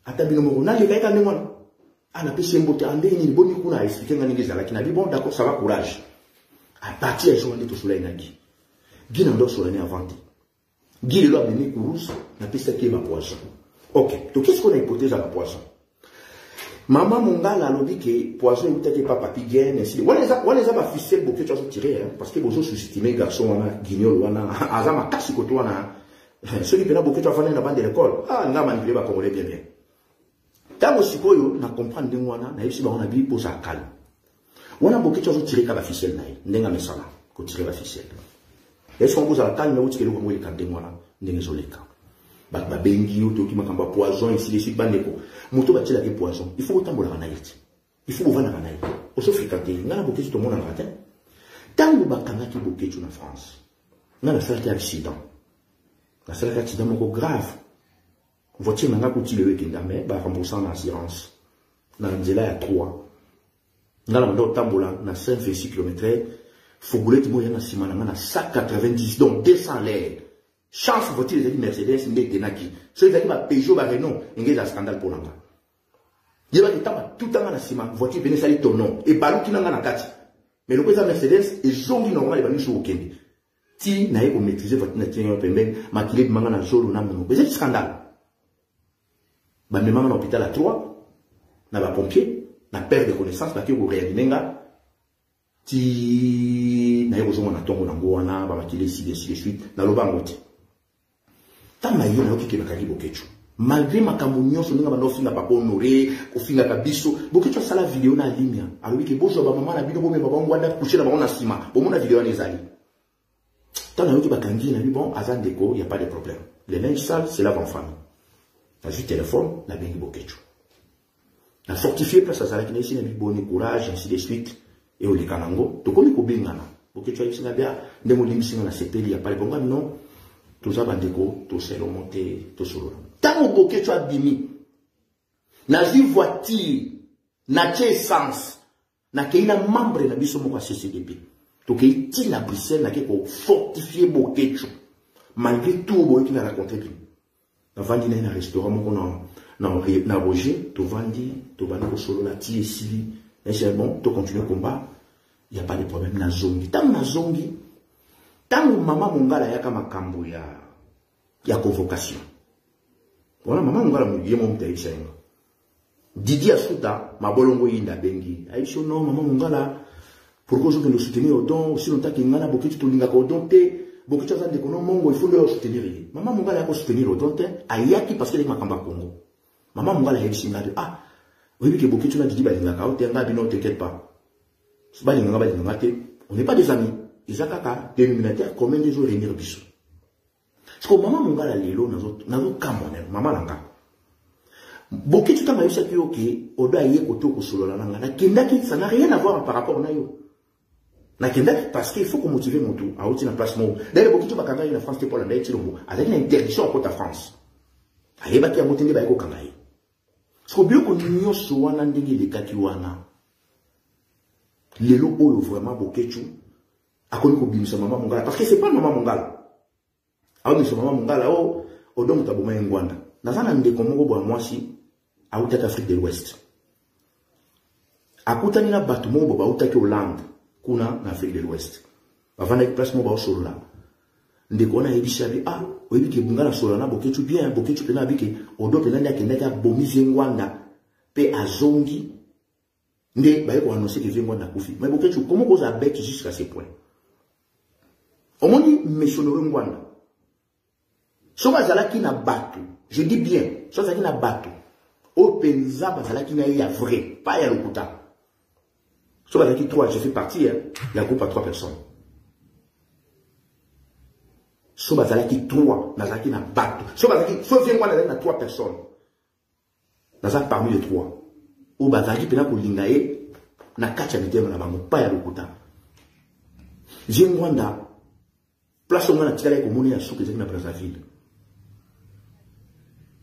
Ata bino mo na le kaika ndemona. Ah na pesi mbote ande ni boni kuna expliquer ngani ngeza lakini bi bon d'accord ça va courage. À partir de journée to soleil na gi. Gina ndo soleil avant. Guy le a mené course, na pesa qui ma poisson. Ok, donc qu'est-ce qu'on a hypothèse à la poisson? Maman Mongala a dit que poisson n'était pas papi gain, ainsi de suite. On les a ma ficelle beaucoup de choses tirées, parce que vous sous-estimez garçon, guignol, azama kasi kotoana. Ceux qui peuvent beaucoup de choses à la bande de l'école. Ah, n'a manipulé ma congolais bien bien. Tant aussi que yo na comprendre de moi na ici on a dit pour ça calme. On a beaucoup de choses tirées comme la ficelle naï, n'enga mesala, ko tirer la ficelle. Est-ce qu'on vous a calme ou tiré le comme il quand de moi là, n'enga zoleka. Ba bengi ou to ki makamba poison ici de suite bandeko. Moto ba tila ke poison. Il faut autant bola na yiti. Il faut vendre na naï. O so fréquenter, ngana boketu to mona na ratin. Tango ba kanga ki boketu na France. Ngana faire accident. Na faire accident moko grave. Voiture nanga ko tile wekenda mais ba rembourser en assurance. na nzela ya 3 ngala mando tambola na 5,6 km Fogoulette moya na simana na 190 donc 200 l'air chance voiture les Mercedes ndé tenaki so ils ma Peugeot ba Renault ngeza scandale pour langa yeba kitama tout temps na sima voiture bene sali tonon et balu kinanga na kati mais le président Mercedes et zongi normal ba nisho okende ti na yeko maîtriser voiture na tienyo pemben makile manga na jolo na mono c'est scandale ba memanga na hôpital à 3 na ba pompier na perte de connaissance ba ki ko réanimenga ti na yeko zonga na tongo na ngwana ba makile si de suite na loba ngoti tama yena okike bakali bokecho malgré makambo nyonso ninga bando finga papa honoré ofinga kabiso bokecho sala vidéo na limia alobi ke bozo ba mama na bino bo me baba ngwanda coucher na bango na sima bo mona vidéo na ezali tana yoki bakangi na bon azan déco il y a pas de problème les linges sales c'est là en famille na juste téléphone na bengi bokecho na fortifier place à sala kinesi na bi boni courage ainsi de suite et au likanango to komi ko bengana bokecho ayisinga bia ndemo limsinga na sepeli ya pale bonga non tout ça bandeko to selo monter to solo tango bokecho abimi na zi voiture na tie essence na keina membre na biso moko CCDP to ke ti na Bruxelles na ke ko fortifier bokecho malgré tout boy qui na raconter bien na vandi na restaurant moko na Roger to vandi to bana ko solo la ti esili et c'est bon to continuer combat il y a pas de problème na zongi tango na zongi tango mama mongala yaka makambo ya convocation voilà mama mongala yemo mtaisha ngo Didi Asuta mabolongo yinda bengi aisho no mama mongala pourquoi je veux le soutenir au don aussi longtemps qu'il ngana boketu to linga ko don te boketu za de kono mongo il faut le soutenir mama mongala ya ko soutenir au don te ayaki parce que les makamba Congo mama mongala ya bisinga de ah oui que boketu na Didi ba linga ka o te nga bino t'inquiète pas ba linga te on n'est pas des amis Isakaka, dénominateur commun des jours réunir biso. Parce que maman mongala lelo nazo kamone maman langa. Boki tout à fait que ok, oda yé koto ko solo la langa. Na kendaki ça n'a rien à voir par rapport na yo. Na kendaki parce qu'il faut qu'on motive mon tout à outil na place mo. D'ailleurs boki tout bakanga na France pour la ndaiti lomo avec une interdiction en côte à France. Aye baki ya motende ba ko kangai. Parce que bio ko nyonso wana ndenge le kaki wana. Lelo oyo vraiment bokechu akoni ko bimisa mama mongala parce que c'est pas maman mongala awo miso mama mongala o odomo taboma ngwanda nazana ndeko moko bwa mwasi auta Afrique de l'Ouest akutani na batu moko ba auta ki Hollande kuna na Afrique de l'Ouest bavana ki place moko ba solo la ndeko na yebisha bi ah oyebi ke bungala solo na boketu bien boketu pena bike odo pena ndia kendaka bomize ngwanda pe azongi nde ba ko annoncer que ngwanda kufi mais boketu comment cause avec jusqu'à ce point omoni mesonore ngwanda soba zalaki na bato je dis bien soba zalaki na bato o penza bazalaki na ya vrai pas ya lokuta soba zalaki 3 je fais partie la groupe à 3 personnes soba zalaki 3 nazalaki na bato soba zalaki so vient ngwanda na 3 personnes nazalaki parmi les 3 o bazalaki pena ko linga ye na kacha mitema na bango pas ya lokuta ngwanda place on a tiré comme on est à sous que na Brazzaville.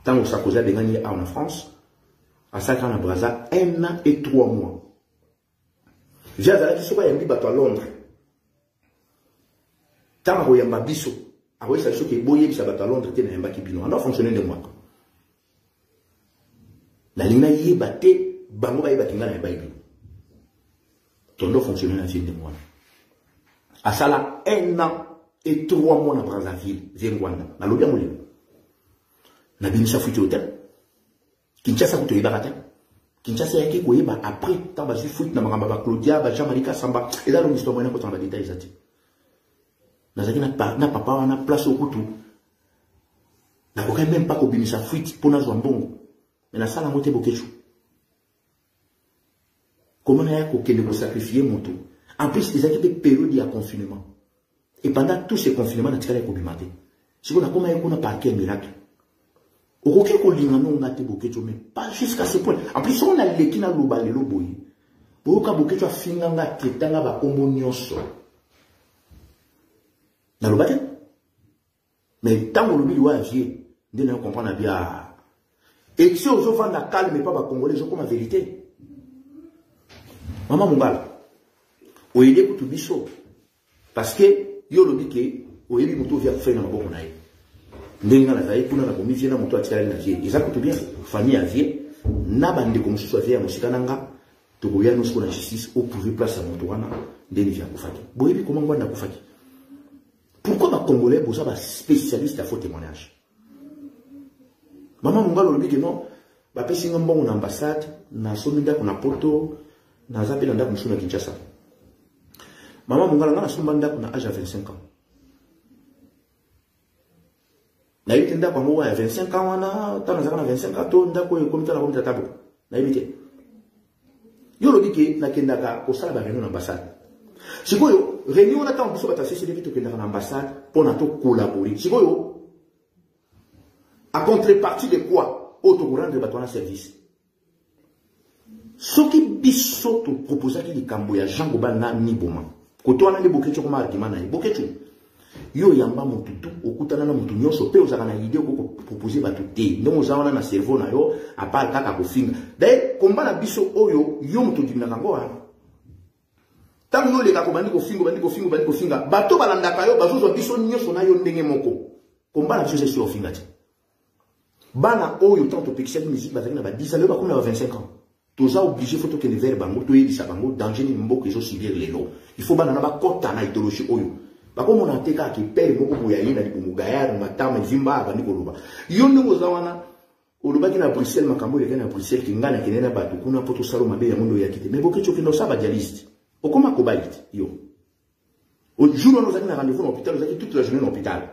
Tant que ça causait de gagner en France, à ça quand à Brazza 1 an et 3 mois. J'ai allé qui soit yambi bato à Londres. Tant que yamba biso, a oui ça que boye qui bato à Londres tient yamba qui bino. On a fonctionné de moi. La ligne y baté bango ba batinga na yamba bino. Tondo fonctionner na fin de moi. À ça là 1 an et 3 mois na Brazzaville, Zengwanda, na lobia molimo. Na binisa fuite hôtel. Kinshasa kuto yeba kata. Kinshasa yaki ko yeba après tant ba fuite na makamba ba Claudia, ba Jean-Marie Samba, et là l'histoire mona ko tamba détails zati. Na zaki na papa wana place au kutu. Na ko même pas ko binisa fuite pour na zo mbongo. Mais na sala moté bokechu. Comment na yako kende ko sacrifier moto. En plus les équipes période de confinement. Et pendant tous ces confinements, on a tiré les cobimate. Si on a comme un parquet miracle. Au coquet qu'on lit, on a été bouquet, mais pas jusqu'à ce point. En plus, on a l'équipe dans le bal et le boy. Pour que bouquet soit fini, on a traité dans la communion. Dans le bâtiment. Mais tant qu'on le doit agir, on comprend bien. Et si on veut vendre la calme, mais pas la Congolais, je comprends la vérité. Maman Mongala, oyede pour tout biso. Parce que, yo lobi ke, oyebi moto via faire na maboko na ye. Ndenga na zaye, kuna na komi via na moto atikala na vie. Eza kutu bien, famille a vie, na bande comme ce soit vie à mosika nanga, tokoya nous na justice, au prouver place à moto wana, ndeni via kufaki. Boyebi comment ngwa na kufaki. Pourquoi ma Congolais, bosa ba spécialiste à faux témoignage? Maman Mongala lobi ke non, ba pesi ngambongo na ambassade, na sominda kuna poto, na zape na ndaku msuna Kinshasa. Maman Mongala ngana sombanda kuna âge à 25 ans. Na yite ndako ngo ya 25 ans wana, tana zakana 25 ans to ndako e komita na komita tabo. Na yite. Yo lobi ke na kendaka ko sala ba réunion na ambassade. Sikoyo, réunion na tant biso bata CCDP to kendaka na ambassade pour na to collaborer. Sikoyo, à contrepartie de quoi? Auto rendre bato na service. Ce qui biso to proposa ki likambo ya Jean Goba na ni boma. Koto wana le bokecho koma argument na bokecho. Yo yamba mututu okutana na mutu nyonso pe ozaka na idée ko proposer bato te. Ndongo za wana na cerveau na yo apart kaka kofinga. D'ailleurs komba na biso oyo yo mutu dimina kango wana. Tango yo le ka ko bandi kofinga bato balandaka yo bazozo biso nyonso na yo ndenge moko. Komba na biso c'est sur finga ti. Bana oyo tant to pixel musique bazaki na ba 10 ans yo ba comme na 25 ans. Toza obligé photo que les verbes bango to yedi sa bango danger ni mboko ezo subir lelo. Il faut bana na ba kota na idéologie oyo. Ba ko mona teka ki pere moko boya yina di mugaya na matama vimba ba ni koloba. Yo ndongo za wana oloba ki na Bruxelles makambo ya na Bruxelles ki ngana kenena ba to kuna poto salo mabe ya mondo ya kite. Mais boke choki no sa ba dialiste. Okoma kobalite yo. Au jour où nous avons un rendez-vous dans l'hôpital, nous avons toute la journée dans l'hôpital.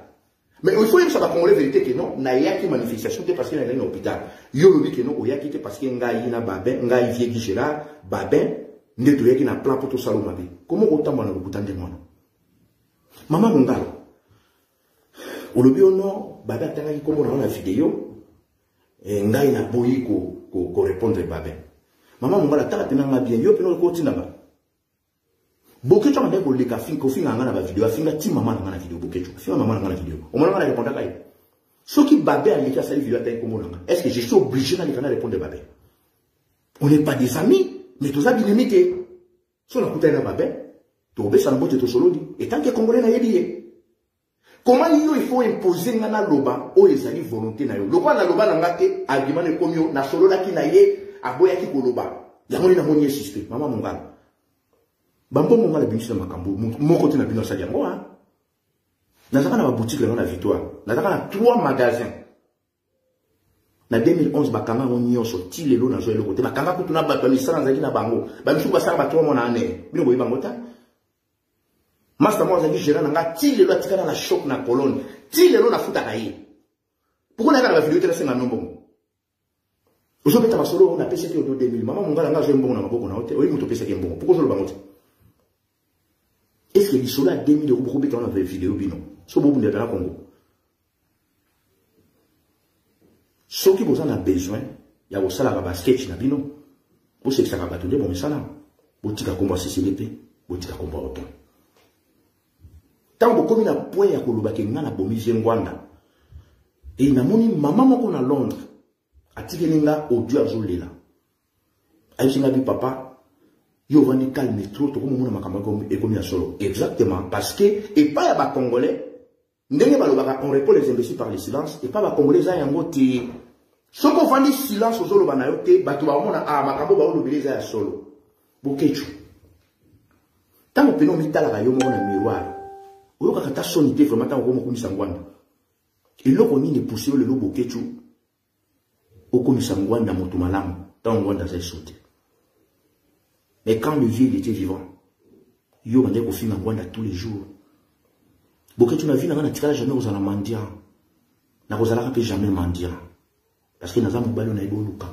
Mais il faut que ça va la vérité que non, na yaki manifestation parce qu'il y a un hôpital. Yo lobi que non, o yaki parce qu'il y a un babin, nga y vie Gérard, babin, neto yaki na plan pour tout ça mabe. Comment autant moi na lobutan de moi? Maman Mongala. O lobi ono, babin tanga ki komo na vidéo, nga ina boyi ko répondre babin. Maman Mongala tala tenanga bien, yo peno ko tinaba. Bokecho mande ko leka fin ko finga ngana ba video afinga ti mama ngana video bokecho finga mama ngana video o mona ngana répondre kai soki babé a leka sa video ta ko mona est-ce que je suis obligé d'aller répondre babé? On n'est pas des amis mais tous abi limité so na kuta na babé to be sa mbote to solo di et tant que congolais na yebi comment il faut imposer ngana loba o ezali volonté na yo lokwa na loba na ngate argument ne komio na solo la ki na ye aboya ki ko loba ya moni na moni système mama Mongala. Bambo Mongala binisi na makambo moko te na bino sa yango ha nazaka na ba boutique na Victoire nazaka na 3 magasins na 2011 bakanga nyonso ti lelo na zo eloko te bakanga kutu na bato misala nzaki na bango ba misu basala ba 3 mois na ane bino boyi bango ta master mo azaki gérant nga ti lelo atikana na shop na colonne ti lelo na futa kaye pourquoi na kana ba vidéo te na nombo ozo beta basolo na pese ke o 2000 mama Mongala nga zo mbongo na maboko na hote oyi muto pese ke mbongo pourquoi zo lo bango te? Est-ce que les soldats 2000 euros pour qu'on a fait vidéo bino? So bobu de la Congo. Ce qui vous en a besoin, il y a au salaire à sketch na bino. Vous savez que ça va battre de bon salaire. Vous tika combat CCDP, vous tika combat autant. Tant que comme il a point à koloba ke ngana bomize ngwanda. Et na moni maman moko na Londres. Atigeninga audio azolela. Aïsinga bi papa yo vandi calme trop to comme makambo ekomi ya solo exactement parce que et pas ba congolais ndenge balobaka on répond les imbéciles par le silence et pas ba congolais za yango te soko vandi silence ozolo bana yo te bato ba mona makambo ba olobeleza ya solo bokechu tango peno mitala ka yo mo na miroir oyo ka ta sonité vraiment tango ko komisa ngwanda eloko nini pousser le bokechu okomisa ngwanda moto malamu tango ngwanda za sauter. Mais quand le vieux était vivant, yo mande ko finga ngwanda tous les jours. Boketu na vie na ngana tikala jamais ozala mandia. Na kozala ka jamais mandia. Parce que naza mobalo na iboluka.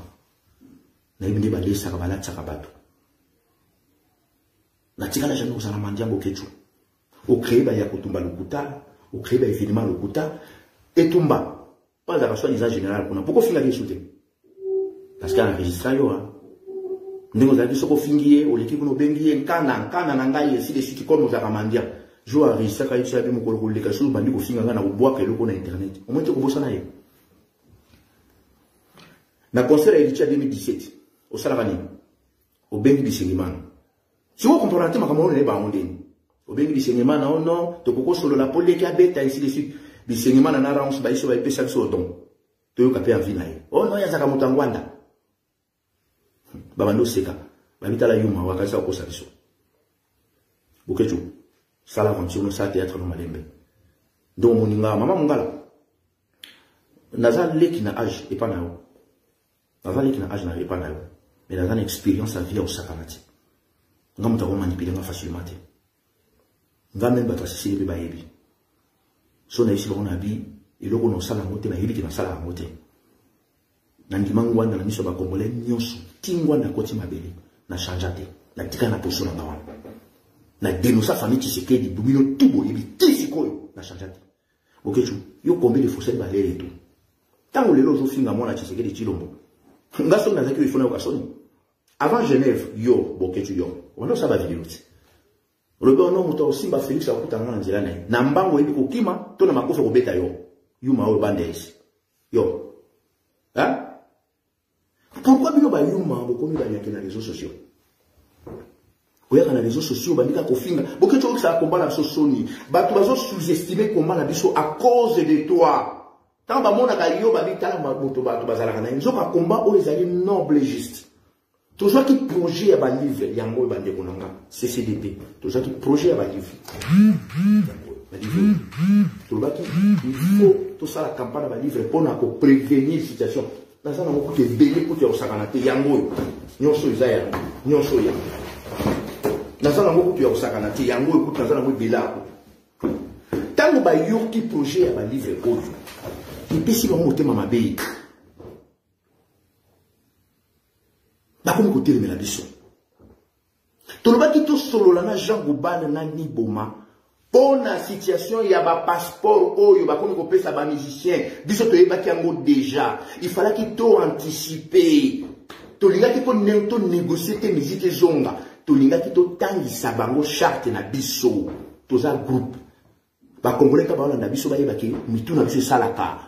Na ibinde ba lesa ka balatsa ka bato. Na tikala jamais ozala mandia boketu. O créer ba ya kotumba lokuta, o créer ba événement lokuta et tumba. Pas à la soit disant général kuna. Pourquoi finga risouté? Parce qu'il a enregistré yo hein. Nous avons dit que fingier, ou l'équipe nous bengier, kana nangaye, si les sites comme nous avons mandia. Je vois risque quand il s'est abîmé pour les cassos, bandi au finga na bois que le qu'on a internet. Au moins tu comprends ça naïe. Na concert à Elitia 2017 au Salavani, au Bengi Bissingiman. Si vous comprenez, ma camarade n'est pas en ligne. Au bien que saignements non, non, tu peux solo la police qui a bête, ainsi de suite. Les saignements n'en a pas, ils sont pas ça sur don. Tu veux capter en vie naïe. Oh non, il y a ça comme Tangwanda. Babando seka. Babita la yuma, wakasa ko sabiso. Bukechu. Sala aventure, no sa théâtre no malembe. Donc moninga, maman mongala. Naza leki na âge et pas na yo. Naza leki na âge na et pas na yo. Mais naza une expérience à vie au sakanati. Nga mutako manipuler nga facilement. Nga même battre si le bébé yebi. So na isi bana bi, eloko no sala mote ba yebi ki na sala mote. Na ndimangwanda na miso ba Congolais nyonso, tingwanda koti mabele na changeate, na tika na poso na ngawana. Na dénoncer famille Tshisekedi bumino tubo yebi tisikoyo na changeate. Okechu, yo combien de fossés ba lele tout. Tant lelo zo finga mona Tshisekedi Chilombo. Ngaso na zaki ifona okasoni. Avant Genève, yo bokechu yo. On a ça va vidéo. Le bon homme aussi va Félix akuta ngana nzela na na mbango yebi kokima to na makofa ko beta yo. Yuma o bandes. Yo. Hein? Pourquoi bino ba yuma bokomi ba yake na réseaux sociaux? Oya na réseaux sociaux bandika kofinga. Bokechu ko ça combat na sosoni. Ba tu bazo sous-estimer combat na biso à cause de toi. Tant ba mona ka yo ba bitala ba moto ba to bazala kana nzo ka combat o ezali noble et juste. Toujours qui projet à un livre, il y a un mot de CCDP. Toujours qui projet à un livre. Il faut tout ça la campagne à un livre pour prévenir la situation. Dans ça, on a beaucoup de bébés pour te sacanate. Il y a un mot. Nous sommes là. Nous sommes là. Dans ça, on a beaucoup de sacanate. Il y a un mot. Dans ça, on a beaucoup de bébés. Tant que on a qui projet à un livre, il peut s'y monter ma bébé. Comme côté de la biso. Toloba ki to solo la na Jean Goubane na ni boma. Pour la situation, il y a un passeport, il y a un pesa ba musicien. Biso to yeba ki yango déjà. Il fallait qu'il to anticiper. Tolinga ki to négocier te musique zonga. Tolinga ki to tangisa bango charte na biso. Toza groupe. Ba Congolais ka ba na biso ba yeba ki mitu na biso salaka.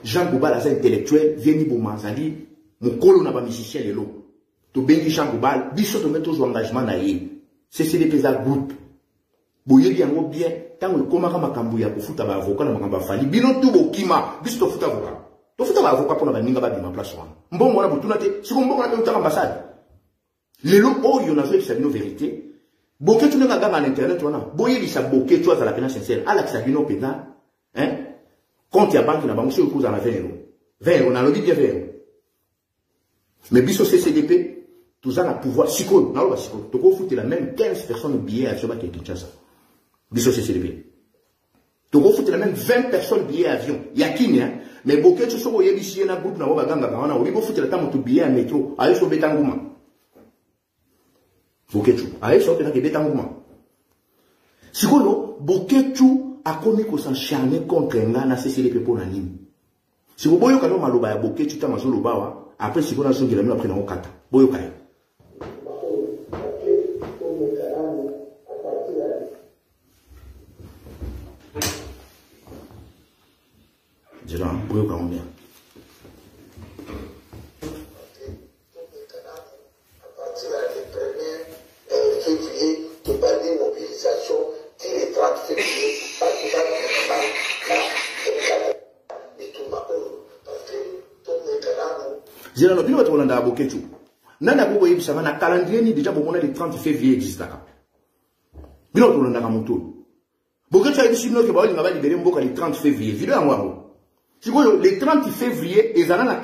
Jean Goubane za intellectuel, vieni boma zali mukolo na ba musicien lelo. To bengi Changobal, biso to mettre aux engagements na ye. C'est des pesa groupe. Boye yango bien, tant le komaka makambu ya kofuta ba avocat na makamba fali. Bino tu bokima, biso to futa avocat. To futa ba avocat pour na baninga ba bima place wana. Mbongo na botuna te, siko mbongo na pe ambassade. Lelo oyo na zo sabino vérité. Boke tu nga ganga na internet wana. Boye bisa boke tu za la pena sincère. Ala sabino pena, hein? Compte ya banque na banque sur cause na 20 euros. 20 euros na lobi bien 20 euros. Mais biso CCDP tout ça, le pouvoir, psycho, non, psycho. Tu peux foutre la même 15 personnes au billet à Choba qui est Kinshasa. Biso CCDP. Tu peux foutre la même 20 personnes au billet à avion. Il y a qui, hein? Mais beaucoup de choses, il y a ici un groupe, on va ganga, on va foutre la table au billet à métro, à Esso Betangouma. Beaucoup de choses. À Esso Betangouma. Psycho, beaucoup de choses, a commis qu'on s'encharne contre un gars, na CCDP pour l'anime. Si vous voyez que l'on m'a l'oba, beaucoup de choses, t'as l'oba, après, si vous avez un après, on a kata. Boyo kaya. Déjà, boyo kaya bien. À partir du 1er février, tu parles de mobilisation, le 30 février, Zela no bino watu walanda abokechu. Nanda kubo yebisanga na calendrier ni déjà bomona le 30 février existaka. Bino watu walanda kamutu. Bokechu yebisi bino ke bawali ngaba libere mboka le 30 février. Video yango yango. Sikoyo le 30 février ezana na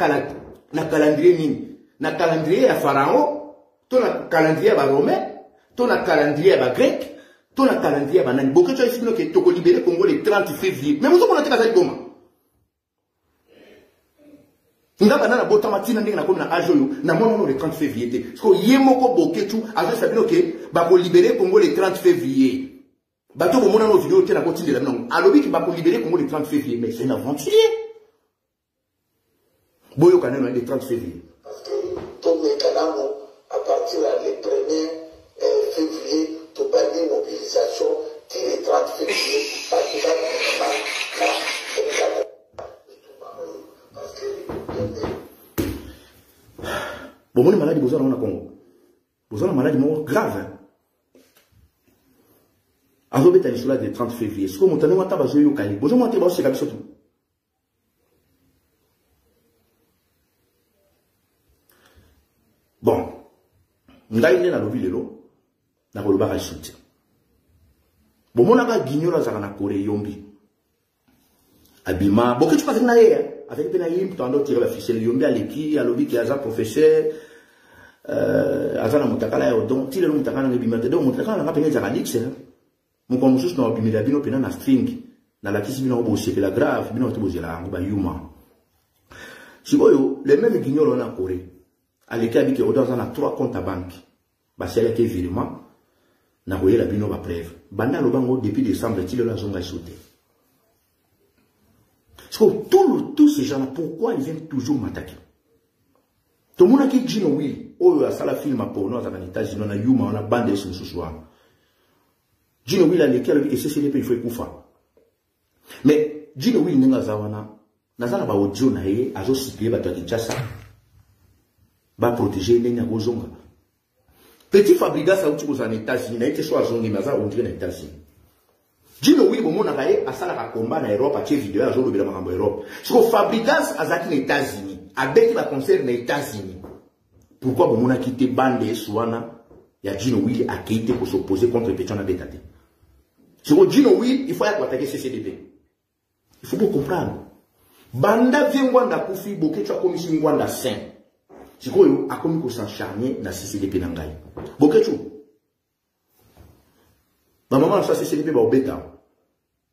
calendrier nini? Na calendrier ya Pharaon, to na calendrier ba Romain, to na calendrier ba Grec, to na calendrier ba nani. Bokechu yebisi bino ke toko libere Congo le 30 février. Mais vous on a teka za goma. Ngaba na bota matina ndenge na komi na ajoyo na mono le 30 février. Parce que yemoko bokechu azo sabino ke ba ko libérer Congo le 30 février. Bato bo mona no vidéo te na ko tindela non. Alobi ki ba ko libérer Congo le 30 février, mais c'est une aventure. Boyo kaneno le 30 février. Parce que ton mécanisme à partir du 1er février, tu parles de mobilisation, le 30 février, bon, on est malade, vous avez Congo. Vous avez une maladie grave. biso là de 30 février. Ce que mon tane wata bazo yo kai. Bozo monter ba se ka biso tout. Bon. Ngai ne na lobi lelo. Na ko loba ka soutien. Bon mon aka guignola za na Corée yombi. Abima, beaucoup de choses na ye avec Benaïm, tu as tiré la ficelle yombi à l'équipe, à l'obi qui a un professeur azana mutakala yo donc tile mutakala ngebimate donc mutakala nga penye za kalix mon comme juste na bimela bino pena na string na la kisi bino bosse que la grave bino to bozela ngo ba yuma sikoyo les mêmes guignols on a Corée à l'équipe avec autant na 3 comptes à banque ba c'est que virement na koyela bino ba preuve banda lo bango depuis décembre tile la zonga sauté. Tous ces gens-là, pourquoi ils viennent toujours m'attaquer? Tout le monde qui dit oui, oh, ça la film à porno, dans les États-Unis, on a Yuma, on a bandé sur ce soir. Gino Will a lesquels et CCDP, il faut écouter. Mais Gino Will n'est pas zawana, n'a pas audio naé, a aussi ciblé, va te dire ça, va protéger les Nagozonga. Petit Fabrigas a oublié aux États-Unis, n'a été soit zongi, mais ça on dirait les États-Unis. Gino oui, bon, mon agaye, à ça la combat en Europe, à quelle vidéo, à jour de en Europe. Ce que Fabrigas a zaki les États-Unis, avec la concert les États-Unis. Pourquoi bon, mon a quitté Bande Souana, il y a Gino oui a quitté pour s'opposer contre Pétiana Bétate. Ce que Gino oui, il faut attaquer CCDP. Il faut bien comprendre. Banda vient Wanda Koufi, Boké, tu as commis sur Wanda Saint. Ce que a commis pour s'encharner dans CCDP Nangaï. Boké, tu ma maman ça c'est CCDP ba obeta.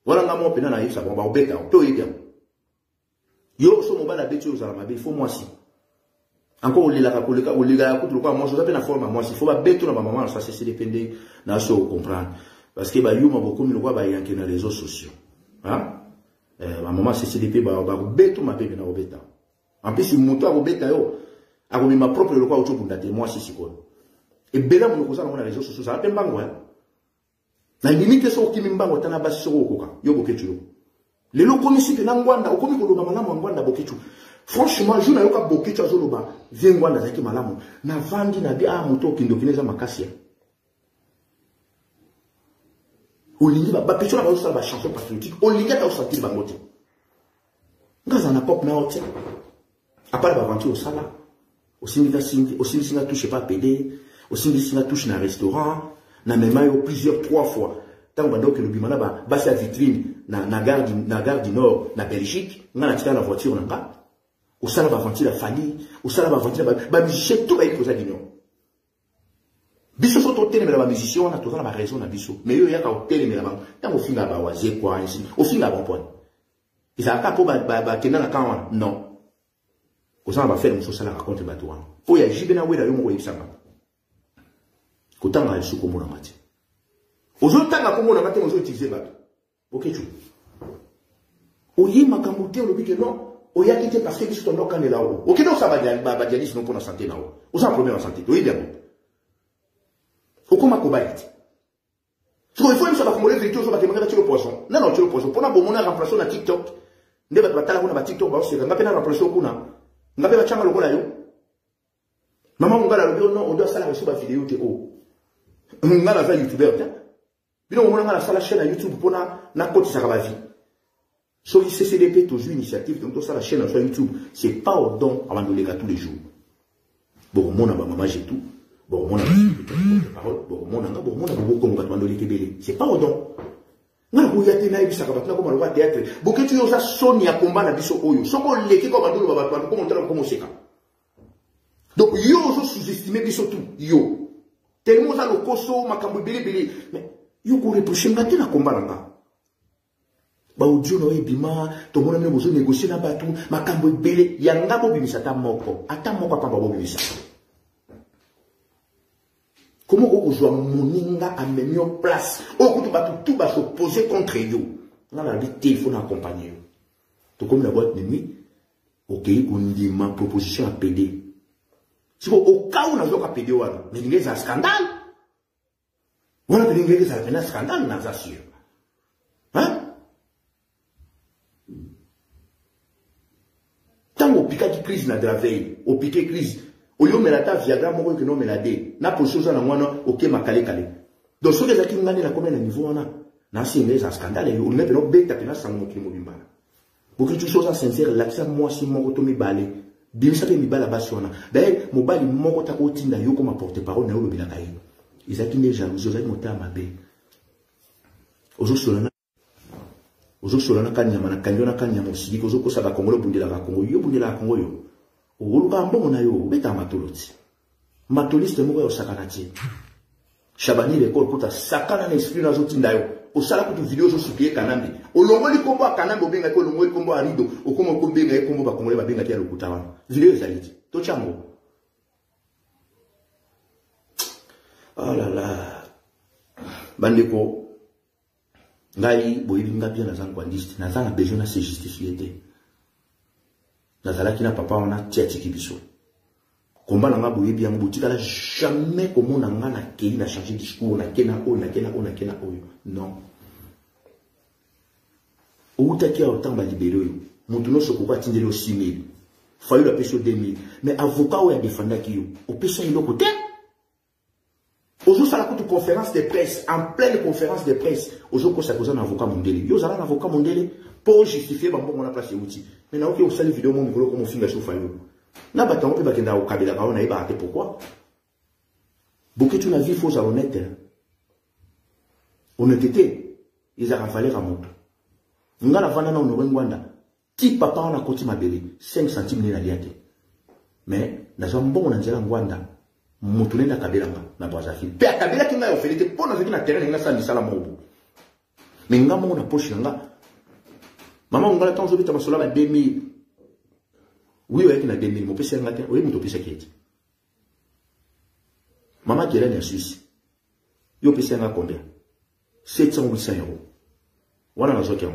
Voilà ngamo pena na yisa ba obeta. To yega. Yo so mo bala beti ozala mabe, il faut moi si. Encore oli la ka koleka, oli ga kutu kwa moi so ça na forme moi si. Il faut ba beto na ba maman ça c'est CCDP na so comprendre. Parce que ba yuma beaucoup mi lo ba yanke na réseaux sociaux. Hein? Ma maman c'est CCDP ba beto ma bébé na obeta. En plus si moto obeta yo, a ko mi ma propre lo kwa ocho bundate moi si siko. Et bela mo ko ça na réseaux sociaux ça pe mbango hein. Na limite so ki mimbango tana basi so okoka yo boketu yo lelo komi si na ngwanda okomi ko loba malamu ngwanda boketu franchement je na yoka boketu azoloba vie ngwanda zaki malamu na vandi na bi moto kindo kineza makasi olingi ba petu na ba so ba chanson patriotique olingi ta sentir ba moti ngaza na pop na otia apara ba vanti au sala aussi singa touche pas PD aussi singa touche na restaurant na memayo plusieurs 3 fois tant que donc le bimana ba sa vitrine na gare du nord na Belgique ngana tika na voiture nanga au sala ba voiture la famille au sala ba voiture ba musicien tout ba ikoza dinyo biso so to tele ba musicien na to na ba raison na biso mais yo ya ka tele mais ba tant au finga ba waze quoi ici au finga bon point ils a pas pour ba kena na kawa non au sala ba faire muso sala raconte ba to po ya jibena wera yo mo yisanga kotanga lisuko mona mati ozotanga komona mati ozo utiliser bato okechu oyi makambo te olobi ke non oyaki te parce que biso tondo kanela o okendo sa ba dialyse non pour la santé na o oza problème en santé oyi bien okoma kobaiti so il faut une savoir comment les vidéos so ba kemaka tu le poisson non tu le poisson pour na bomona remplacer na TikTok ndeba batala kuna ba TikTok ba oseka ngapena remplacer kuna ngape ba changa lokola yo maman ngala lobi non on doit ça la reçu ba vidéo te o ngala za youtubeur ta bino mona ngala sala chaîne à YouTube pour na koti sa ba vie so li CCDP toujours initiative donc ça la chaîne sur YouTube c'est pas au don avant de les gars tous les jours bon mona ba maman j'ai tout bon mona parole bon mona beaucoup comme quand les kebele c'est pas au don ngala ko yate na ibisa ka batna ko malwa théâtre boketu yo sa Sonia combat na biso oyo soko leki ko bandolo ba batwa ko montrer ko moseka donc yo zo sous-estimer biso tout yo tellement ça le coso makambo belé mais yo ko reprocher ngate na combat nanga ba audio no ebima to mona me bozo négocier na batu makambo belé yanga bo bimisa ta moko ata moko papa bo bimisa comment ko joa moninga a meilleure place o ko to batu tout ba s'opposer contre yo na la vie téléphone accompagner yo to comme la boîte de nuit OK ko ndima proposition à PD. Si au cas où on a un PD, mais il y a un scandale. On a un scandale, on assure. Hein? Tant au piquet de crise, de la veille, au piquet de crise, au lieu de la Viagra, moi, que non, mais la D, n'a pas chose à la moine, ok, ma calé. Donc, ceux qui ont gagné la commune à niveau, on a Nasi mais un scandale. On met un bête à peine sans moquer mon bimbala. Pour que tu sois sincère, l'accès à moi si mon retour me balé. Bimisa pe mi bala basiona. D'ailleurs, mon bali mon kota kotinda yo comme porte-parole na yo lobila kai. Ils a qui ne jalousie, ils a monté à ma baie. Ozo solana kanya mana kanyo na kanya musiki ozo ko saba Kongo bundela ka Kongo yo bundela ka Kongo yo. Oluka mbongo na yo beta matoloti. Matoliste mo yo sakanati. Shabani l'école kota sakana na esprit na zotinda yo. Osala kutu vidéo zo supplier kanambi. Olongoli kombo kanambi obenga ko olongoli kombo arido okomo ko benga kombo ba Kongo ba benga tia lokuta wana. Vidéo ezaliti. To chango. Oh là là. Bandeko ngai boyebi nga bien nazan kwandiste nazana besoin na se justifier te nazala kina papa wana tiatiki biso komba na nga boyebi yango botikala jamais komona nga na kei na changer discours na kena oyo non outaki a autant ba libéré yo mutu no soko kwa tindeli o 6000 fayu la peso 2000 mais avocat o ya défendaki yo o peso ilo côté. Aujourd'hui, ça a une conférence de presse, en pleine conférence de presse. Aujourd'hui, ça cause un avocat mondial. Yo, ça a un avocat mondial pour justifier bon la place outil. Mais là, on sait vidéo mon micro comme film sur Fayo. Na bata on peut bakenda au Kabila ka on a iba pourquoi? Beaucoup tu na vie fausse à honnête. Honnêteté, ils a rafalé à moto. Ngala vana na on Rwanda. Ti papa on a koti mabele 5 centimes na liate. Mais na zo mbongo na nzela Rwanda. Mutune na Kabila na Brazzaville. Pe Kabila kinga yo felite po na na terrain na sa misala mobu. Mais nga mo na poche nga. Mama ngala tanzo bita masola ba 2000. Oui ouais na 2000 mo pesa nga te, oui mo to pesa kieti. Mama qui est là en Suisse. Yo pesa nga combien? 700 800 euros. Wana na zokia.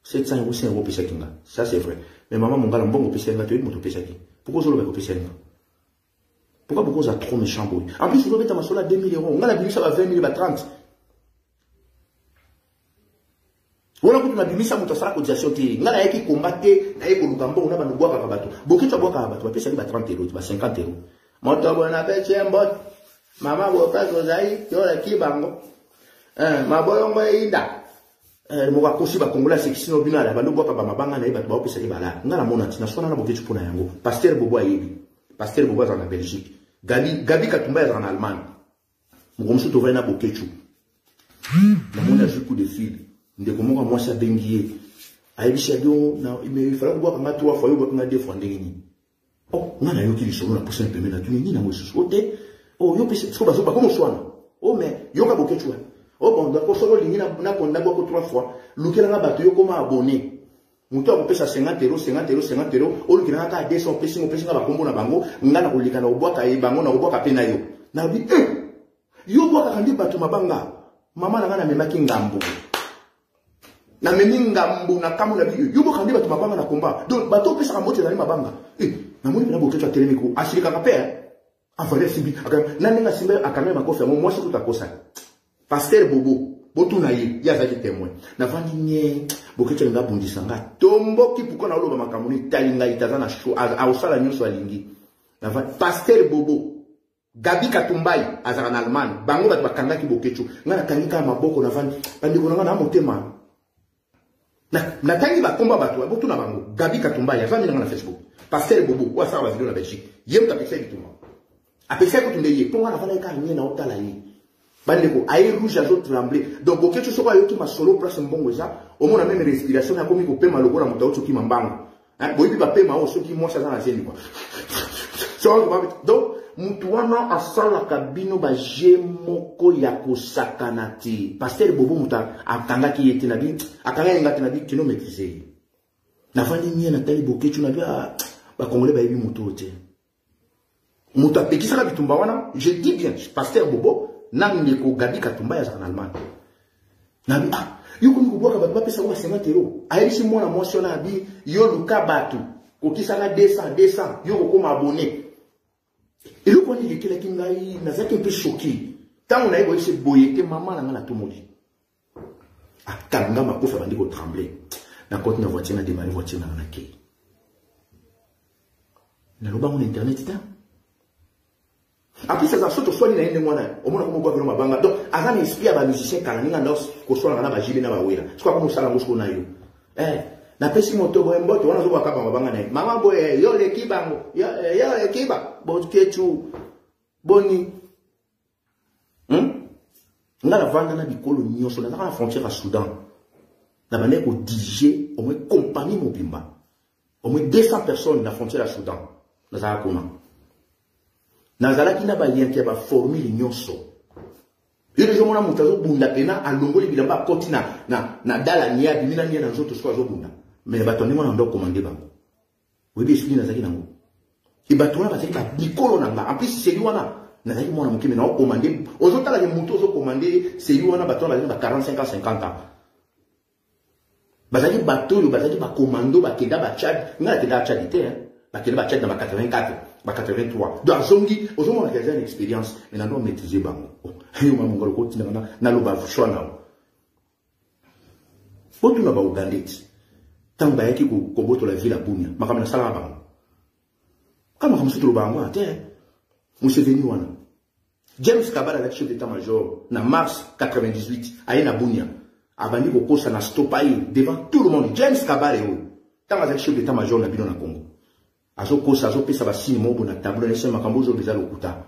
700 800 euros pesa kinga. Ça c'est vrai. Mais maman ngala mbongo pesa nga te, oui mo to pesa ki. Pourquoi zo lo ba pesa nga? Pourquoi beaucoup ça trop méchant boy? En plus, vous avez ma sola 2000 euros. On a la bimisa à 20 000 à 30. On a la bimisa à la cotisation. On a qui combattre, on a qui combattre, on a qui boire à bateau. Beaucoup de boire à bateau. On va payer 30 euros, 50 euros. Moi, tu as appelé tiens bot. Maman, vous faites vos aïe, tu as qui bango. Ma boy, on va y da. Moi, quand je suis Congolais, c'est que si on vient là, on boit pas ma banga, on va pas payer là. On a la monnaie, nationale, on a beaucoup de points. Pasteur Bobo Ayebi. Pasteur Bobo en Belgique. Gabi Katumba est en Allemagne. Mon monsieur Tovay na Bokechu. Na mon âge coup de fil. Ndé comment moi ça bengier. Aïbi il fallait voir nga 3 fois, nga 2 fois ndengini. Oh, nga na yo ki lisolo na posa pembe na tuni ni na mosu. Ote. Oh, yo pese so bazo ba comme swana. Oh mais yo ka Bokechu. Oh bon, d'accord, solo lingi na konda ko 3 fois. Lukela nga bato yo comme abonné. Mutu akopesa 50 euros, 50 euros, 50 euros. Olu ki na ka 200 pesi nga ba kombo na bango, nga na kolika na obwaka e bango na obwaka pe na yo. Na bi yo bwaka kandi bato mabanga. Mama na nga na memaki ngambu. Na memi ngambu na kamu na bi yo bwaka kandi bato mabanga na komba. Donc bato pesa ka moto na mabanga. Na moni na boketo atelemi ko asirika ka pe. Afale sibi. Na ninga simbe akame makofi mo moi c'est tout akosa. Pasteur Bobo Botuna ye, ya zaki témoin. Na vandi nye, bokecho nga bundisa nga. Tombo ki puko na ulo ba makamuni, talinga itazana shu, a usala nyuso alingi. Na vandi, Pasteur Bobo, Gabi Katumbai, azara na Allemagne, bango batu bakanga ki bokecho. Nga na kangika maboko na vandi, bandiko nga na motema. Na tangi ba komba batu, botuna bango, Gabi Katumbai, azani nga na Facebook. Pasteur Bobo, wa sa wa video na Belgique. Yem tapesa bituma. Apesa ko tunde ye, ponga na vanda ka nye na otala ye. Bandeko, aïe rouge à autres tremblés. Donc, ok, tu sais quoi, qui m'a solo place un bon ça. Au moins, on a même une respiration, on a commis au paiement le gros à mon taux qui m'embang. Hein, bon, il va payer ma hausse qui moi ça dans la scène, quoi. Donc, Moutouana a sa la cabine, ba jemoko yako sakanati. Pasteur Bobo Mouta, a kanga qui était nabi, a kanga yenga tenabi, qui nous maîtrisait. Na fani ni na tali boké, tu n'as pas, ba congolais ba yebi moutote. Mouta peki ça la bitumba wana, je dis bien, Pasteur Bobo, Namiko Gabi Katumba ya en Allemagne. Nabi yo ko ngubwa ba pesa wa 50 euros. Ayishi mwana motion na bi yo luka batu. Ko kisanga 200 yo ko ma abonné. Et le ko ni lekela kingai na zaki un peu choqué. Tant on a eu ce boyete maman na ngala tomodi. Akanga makofa bandi ko trembler. Na côté na voiture na démarrer voiture na ke. Na loba mon internet ta. Après, ça a surtout soigné les gens. Au moins, on va voir donc, avant l'esprit à musicien, quand on a qu'on soit dans la gilet, dans la wéla. C'est quoi comme ça la mouche qu'on a eu? Na pesi moto boy mboto wana zo baka banga na mama boy yo le kibango yo le kiba bo kechu boni ngala vanda na bikolo nyoso na la frontière à Soudan na bane ko DJ au moins compagnie mobimba au moins 200 personnes na frontière à Soudan na za kuna na zala kina ba lien ki ba formule nyoso yo les gens na mutazo bunda pena alongoli bilamba kotina na dala nia bimina nia na zoto so zo bunda. Mais batonné moi on commander bango. Oui bien celui nazaki nango. Et batona parce que bikolo nanga. En plus c'est lui wana nazaki moi na mukime na commander. Ozota la muto zo commander c'est lui wana batona ba 45 ans 50 ans. Bazaki batolo bazaki ba commando ba keda ba Tchad, ngala keda Tchad té hein. Ba keda ba Tchad dans 84, ba 83. Dans zongi ozomo na kaza une expérience mais na no maîtriser bango. Yo mamongolo ko tina na lo ba shwana. Botu na ba Ugandais. Tant que tu as la ville à Bounia, je vais te dire quand je suis venu, je venu. James Kabala, le chef d'état-major, en mars 98, à Bounia, a banni au poste à stoppaille devant tout le monde. James Kabala, tant que chef d'état-major, na Congo. Azo kosa, azo pesa ba signe mo na tableau, na sema kambozo déjà le kuta.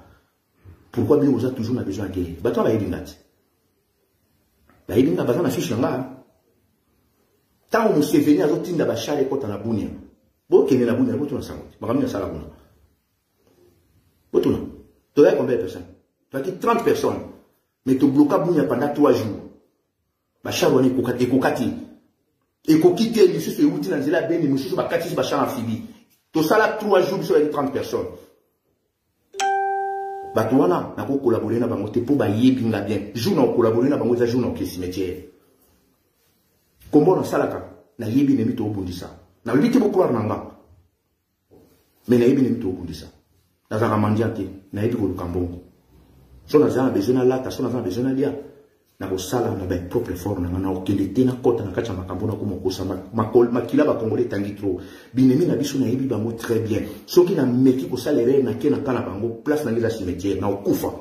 Pourquoi bien vous avez toujours besoin de guerre? Bato ba yedingat. Ba yedinga bazana fiche nga. Tant que vous venu à l'autre ba chale kota na Bunia. Bo kene na Bunia, boto na sangote. Makamina sala kuna. Boto na. Tu as combien de personnes? Tu as dit 30 personnes. Mais tu bloques Bunia pendant 3 jours. Ba chale wani kokati. Et kokite ni susu uti na nzela beni mususu ba kati ba chale amphibie. Tu sala 3 jours sur les 30 personnes. Bato wana na ko collaborer na bango te po ba yebinga bien. Jour na collaborer na bango za jour na ke cimetière. Kombo na salaka na yebi ne mito obundisa na libiti bokwa nanga mais na yebi ne mito obundisa na za mandiate na yebi ko lukambongo so na za besoin na lata so na za besoin na dia na ko sala na ba propre forme na okende tena kota na kacha makambo na ko mokosa makila ba congolais tangi trop binemi na biso na yebi bango très bien soki na meki ko salere na kena kana bango place na ngeza cimetière na okufa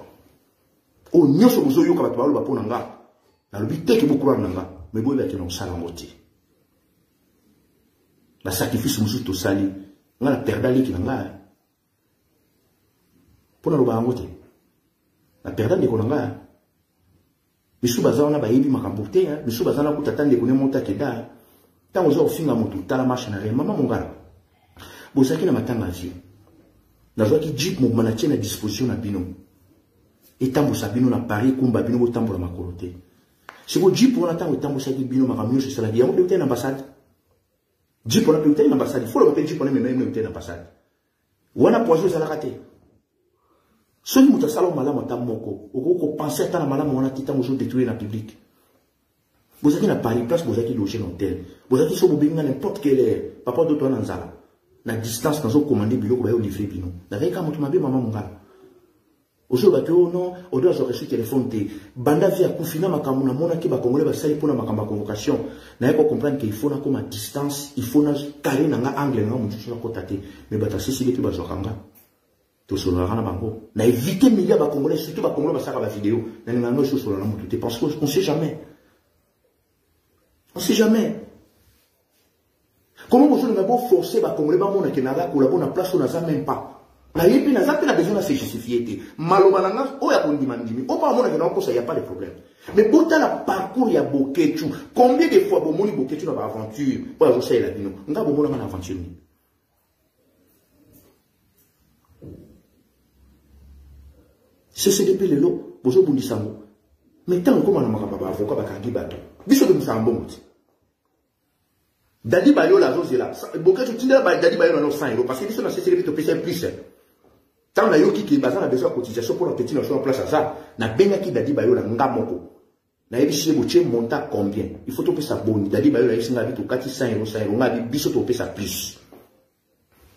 o nyoso bozo yoka bato ba pona nga na libiti ke bokwa nanga. Mais bon, il y a qui n'ont pas de la sacrifice, nous tous sali. On a perdu qui n'ont pas. Pour nous, la perdue de Konanga. Mais sous bazar, on a baïbi makamboté. Mais sous bazar, on a coûté tant de connaître mon taqueda. Tant aux autres, on a monté ta la machine à rien. Maman, mon gars. Vous savez qu'il y a matin à vie. La joie qui jeep mon manatien à disposition à Bino. Et tant que Sabino n'a Paris, Kumba Bino, autant pour la macoroté. Si vous dites pour l'instant, vous avez dit que vous avez dit que vous avez une ambassade. Dites pour l'instant, vous avez une ambassade. Il faut le rappeler, dites pour l'instant, vous avez une ambassade. Vous avez poison, vous avez raté. Si vous avez salon malade, vous pensez à la malade, vous avez détruit la public. Vous avez une Paris place, vous avez logé dans l'hôtel. Vous avez dit que vous avez n'importe quelle heure. Papa d'autre en Zala. La distance, dans un commandé, vous avez livré. Vous avez dit que vous avez maman. Aujourd'hui, non, on doit reçu téléphone. Banda via confiner ma camona, mon qui va congolais va salir pour la convocation. N'a pas comprendre qu'il faut comme à distance, il faut na carré nanga angle nanga mon sur la côte athée. Mais bata si les tuba zokanga. Tout sur la rana bango. N'a évité milliers de congolais, surtout ba congolais va savoir la vidéo. N'a n'a non sur la moto. Parce qu'on sait jamais. On sait jamais. Comment vous ne pas forcer ba congolais ba mon qui n'a pas collaboré na place on n'a même pas. Na yepi na zapi na besoin de se justifier. Malobananga, o ya kondimandimi. O pa mona que non ça y a pas de problème. Mais bota la parcours ya Bokechu. Combien de fois bo moni Bokechu na ba aventure? O ya josa la bino. Nga bo mona na aventure ni. C'est depuis le lot, bozo bundi sango. Mais tant comment na makaba ba avocat ba kangi bato. Biso de musambo muti. Dadi bayo la zose là. Bokechu tinda ba dadi bayo na 100 € parce que biso na CCB to pesa plus. Tant na yoki ki bazana besoin cotisation pour la petite nation en place à ça. Na benga ki dadi bayo la ngamoko. Na ebishi boche monta combien? Il faut to pesa boni. Dadi bayo la isinga bitu kati 100 €, ngabi biso to pesa plus.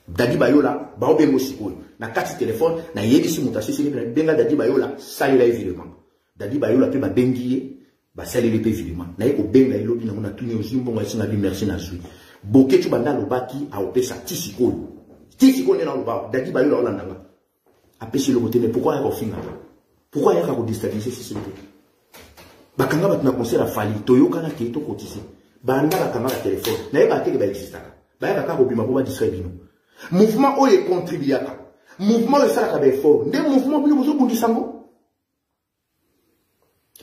Dadi bayo la ba obengo sikoyo. Na kati téléphone na yebishi mutation c'est benga dadi bayo la sali la évidemment. Dadi bayo la pe ba bengiye ba sali le pe évidemment. Na eko benga ilobi na mona tuni ozimbo ngasinga bi merci na zui. Bokechu banda lobaki a opesa tisikoyo. Tisikoyo na loba dadi bayo la olanda. apesi le côté mais pourquoi il y a finga pourquoi il y a qu'à déstabiliser CCDP bakanga batuna conseil la fali toyoka na ke to kotisi banda bakanga la téléphone na yeba te ke ba existaka ba yaka ka kobima ko ba distraire bino mouvement o ye contribuaka mouvement le sala ka ba effort nde mouvement bino bozo bundisango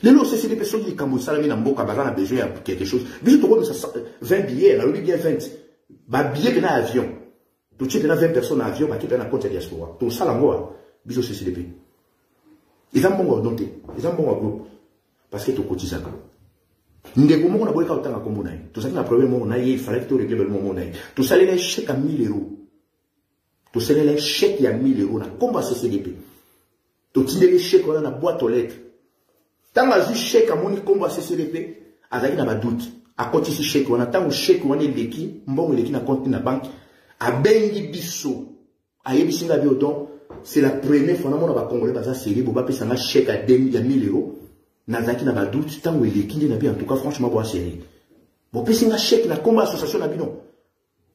lelo CCDP so di kambo salami na mboka bazana besoin ya quelque chose biso to ko 20 billets na lobi bien 20 ba billet na avion to tchete na 20 personnes na avion ba tete na compte diaspora to sala ngoa biso CCDP ils ont bon ordonné ils ont bon groupe parce que tu cotises. Ndeko moko na boyeka otanga kombo na ye. To saki na problème moko na ye, il fallait que tu règles le moment na ye. To salé les chèques à 1000 €. To salé les chèques à 1000 € na komba CCDP. To tinde les chèques on na boîte aux lettres. Tant azu chèque à moni komba CCDP, azaki na ba doute. A côté ci chèque on attend chèque on leki, mbongo leki na compte na banque, a bengi biso. A yebisinga bi odon, c'est la première fois na mona ba congolais baza série bo ba pesa na chèque à 1000 €. Nazaki na badoute tango elekindi na bi en tout cas franchement boa série bon pesi na chèque na combat association na bino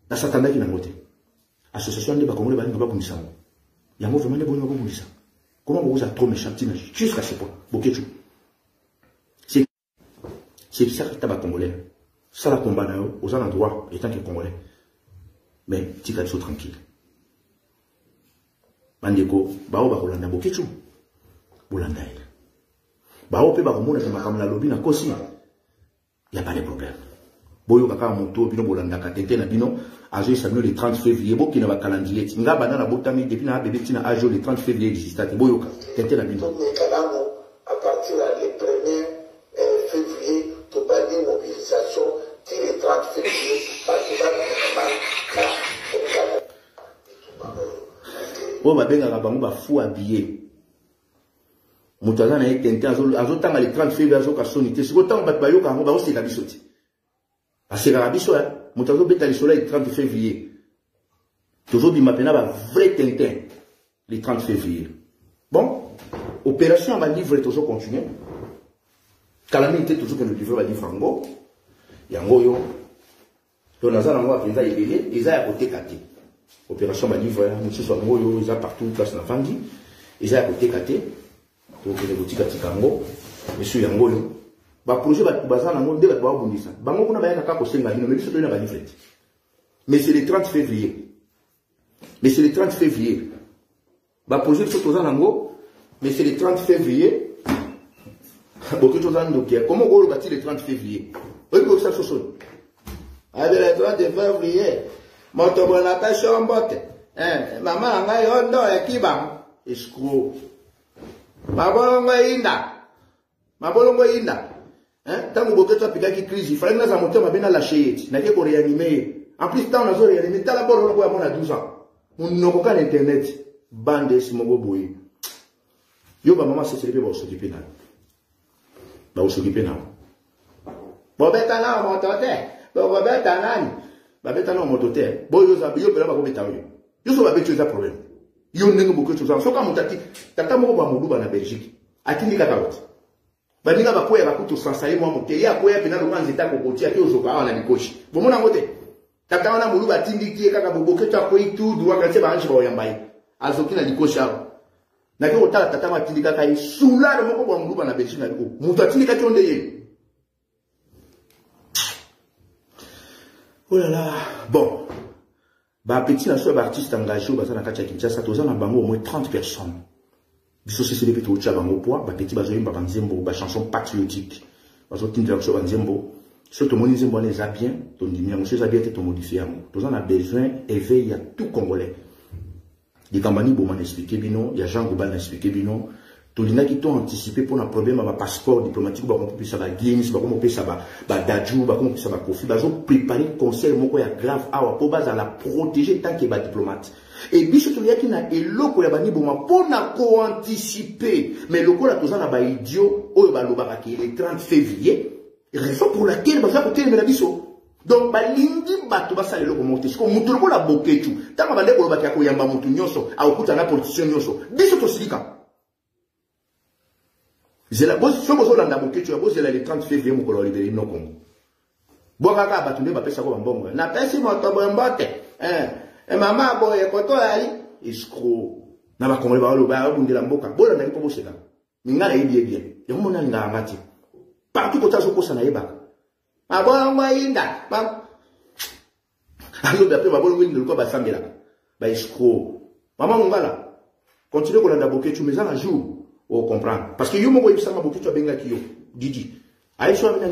na satanda ki na ngote association de ba congolais ba ngaba bundisa yango vraiment ne bongo bundisa comment vous êtes trop méchant jusqu'à ce point boketu c'est ça que ta ba congolais ça la combat na yo aux endroits étant que congolais mais tika so tranquille bandeko bao ba kolanda boketu bolanda ba ope ba komona ke makamla lobi na kosi y a pas de problème boyo kaka moto bino bolanda ka tete na bino azo sabino le 30 février boki na ba calendrier nga bana na botami depuis na bébé tina ajo le 30 février existate boyo ka tete na bino à partir du 1er février to bani mobilisation till le 30 février ba benga ka bango ba fou habillé Moutaza na été azotanga le 30 février azoka sonité siko tango bat bayoka ngo ba oseka bisoti aseka biso moutazo beta le soleil le 30 février toujours bima pena ba vrai tintin le 30 février bon opération va livre toujours continuer calamité toujours que le livre va dire frango yango yo to nazana ngo apenza ebele eza ya côté kate opération va livre monsieur so ngo yo eza partout place na vangi eza ya côté kate donc les boutiques à Tikango, monsieur Yangoyo, bah projet bazar na monde ba bundisa. Bango kuna ba yana ka ko senga hino mais biso na ba livret. Mais c'est le 30 février. Bah projet biso toza nango, mais c'est le 30 février. Beaucoup toza ndokia. Comment on bâti le 30 février? Oui, pour ça soso. Avec le 30 février, moto bonata chombote. Maman ngai ondo ekiba. Escroc. Mabolongo inda. Tant que vous avez une crise, il fallait que nous ayons bien lâché. N'a pas réanimé. En plus, tant que nous avons réanimé, tant que nous avons 12 ans. Nous n'avons pas internet. Bande si mon boy. Yo ba maman se célébrer pour s'occuper là. Ba s'occuper là. Bobeta na motote. Bobeta nani. Babeta na motote. Boy yo zabi yo pela ba bobeta yo. Yo so ba betu za problème. Yo nengo beaucoup de choses. Soka mutati. Tata moko ba muluba na Belgique. Atindi kaka wote. Baninga bakoya bakuto sansaye mwa moke. Ya koya pena lo manzeta ko kotia ki ozoka wana bikoshi. Bomona ngote. Tata wana muluba atindi ki kaka boboke to akoyi tout droit quand c'est ba anji ba oyambai. Azoki na likoshi awo. Na ke otala tata ma atindi kaka isula lo moko ba muluba na Belgique na liko. Mutu atindi kaka onde ye. Oh là là. Bon. Bah, petit na soit artiste engagé au bazar na kacha Kinshasa, toza na bango au moins 30 personnes. Biso CCDP to cha bango poa, ba petit bazo yimba banzembo, ba chanson patriotique. Bazo tindra so banzembo. So to moni nzembo les a bien, to ndimia monsieur za bien te to modifier yango. Toza na besoin éveil à tout congolais. Di kambani bo man expliquer bino, ya Jean Gouba na expliquer bino. To lina ki to anticiper pour un problème à passeport diplomatique ba ko pesa ba games, ba ko pesa ba daju, ba ko pesa ba kofi, bazo préparer conseil moko ya grave awa po baza la protéger tant que ba diplomate. Et biso to yaki na eloko ya bani boma pona ko anticiper, mais loko la tozana ba idiot oyo ba lobaka ki le 30 février, raison pour laquelle baza ko tele na biso. Donc balingi bato basala eloko monte, siko mutu loko la boketu, tanga ba leko lobaka ko yamba mutu nyoso, a okuta na politicien nyoso. Biso to silika. C'est la bosse, sur besoin d'en aboquer, tu as bossé le 30 février, mon colonel libéré, non Congo. Boaka batunde, ba pesa ko mbongo. Na pesi moto bombote. Maman boye koto ali, escroc. na ba Congolais ba lo ba bundela mboka bola na lipo boseka minga na yebi bien yango mona nga ngati partout kota zo kosa na yeba mabongo inda ba alo ba pe mabongo inda ko ba sambela ba escroc mama ngala continue ko landa Boketu mais un jour on comprendre parce que yo moko yebisanga Boketu abenga ki yo Didi aisho amina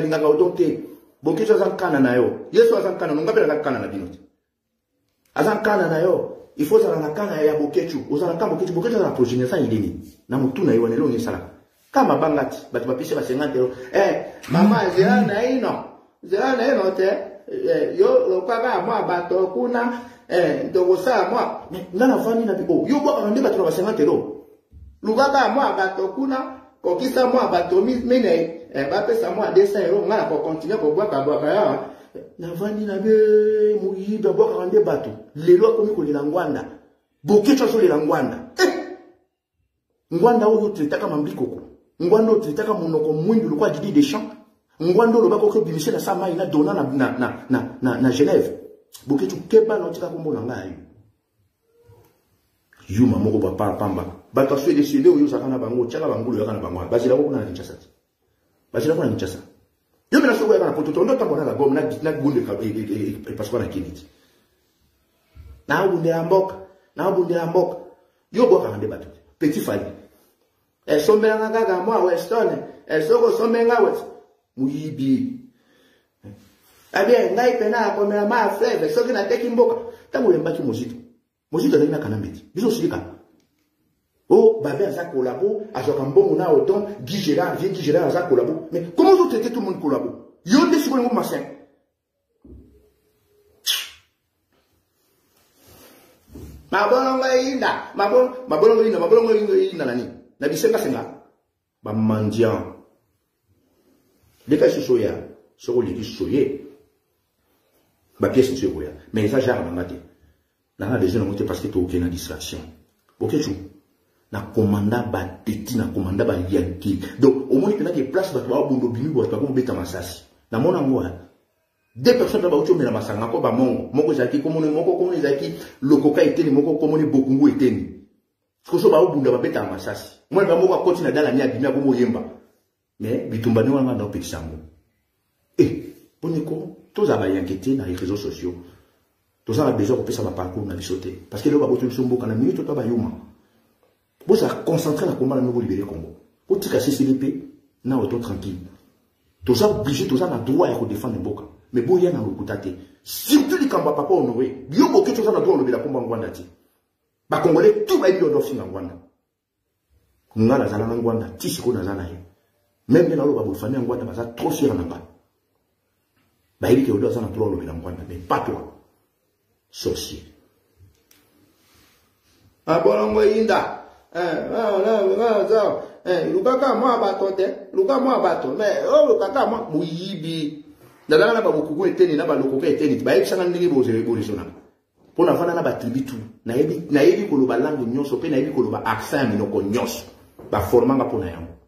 linga ga odonte Boketu azankana na yo Yesu azankana no ngapela azankana na binoti azankana na yo il faut ça na kana ya Boketu ozala kama Boketu za progénie ça ideni na mutu na yo ne lo ngisala kama bangati batu bapise ba 50 euros mama zera na ino te yo lokaka mwa bato kuna ndoko sa mwa ngana vani na bibo yo bwa kande bato ba 50 euros lukaka mwa bato kuna kokisa mwa bato mine ba pesa mwa 200 euros ngana ko continuer ko bwa ka ya na vani na be muyiba bwa kande bato lelo akomi ko lela ngwanda Boketu so lela ngwanda ngwanda oyo tretaka mambikoko ngwanda oyo tretaka monoko mwindu lokwa Didi Deschamps ngwanda lo bako ko bimishe na sama ina dona na Genève Boketu keba no tika ko mbona ngai yuma moko ba pamba ba to so décider oyo zakana bango tshaka bangulo yakana bango bazila ko na Kinshasa bazila ko na Kinshasa yo mena so ko yakana poto ndo tambona la gom na gunde ka parce qu'on a kiniti na bunde amboka yo boka ngande bato petit fali sombela ngaka mwa Weston soko sombenga wes muyibi abia ngai pena ko mera ma fleve soki na teki mboka tango lembaki mozito na kana mbiti biso silika oh babe aza kolabo azoka mbongo na autant Guigera aza kolabo mais comment vous traitez tout le monde kolabo yo de siko ngo masin mabongo inda nani na bisenga senga ba mandian deka soya soko liki soye ba pièce soya mais ça jarre mangate na na besoin de parce que tu aucune distraction Boketu na commanda ba teti na commanda ba yanki donc au moins il y a des places ba ba bondo binu ba ko beta masasi na mona ngwa deux personnes ba ucho mela masanga ko ba moko zaki ko moko zaki lokoka eteni moko ko moni bokungu eteni ko so ba bunda ba beta masasi moi ba moko akoti na dala ni abimia ko moyemba mais bitumba ni wanga na opekisango boniko toza ba yankete na réseaux sociaux toza ba besoin ko pesa ba parcours na bisote parce que le ba botu somboka na minute to ba yuma bo ça concentrer na combat na nouveau libérer Congo ko tika CCDP na auto tranquille toza obligé toza na droit ya ko défendre mboka mais bon ya na lokutate surtout les kamba papa honoré bio Boketu toza na droit lobela komba ngwanda ti ba congolais tout ba bio dofi ngwanda ngala zala ngwanda ti siko na zana ye même na lo ba famille ngwanda baza trop fier na ba ba ili ke odo zana droit lobela ngwanda mais pas toi sorcier abolongo inda lukaka mwa bato te luka mwa bato mais lukaka mwa muyibi ndala na ba bokuku eteni na ba lokoka eteni ba yebisanga ndenge bozele bolisona pona vana na ba tribitu na yebi ko lo ba langue nyonso pe na yebi ko lo ba accent minoko nyonso ba formanga pona yango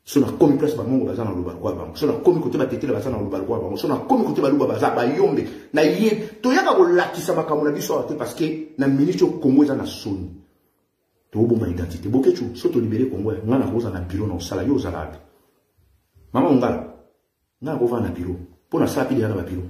sona komi place ba mongo bazana lo ba kwa ba sona komi kote ba tetela bazana lo ba kwa ba sona komi kote ba luba baza ba yombe na ye to yaka ko lakisa makamula biso ate parce que na minute Congo za na soni to bomba identité Boketu soto libérer Congo ngana ko za na bureau na sala yo za labi mama ngala na ko va na bureau pona sapi ya na ba bureau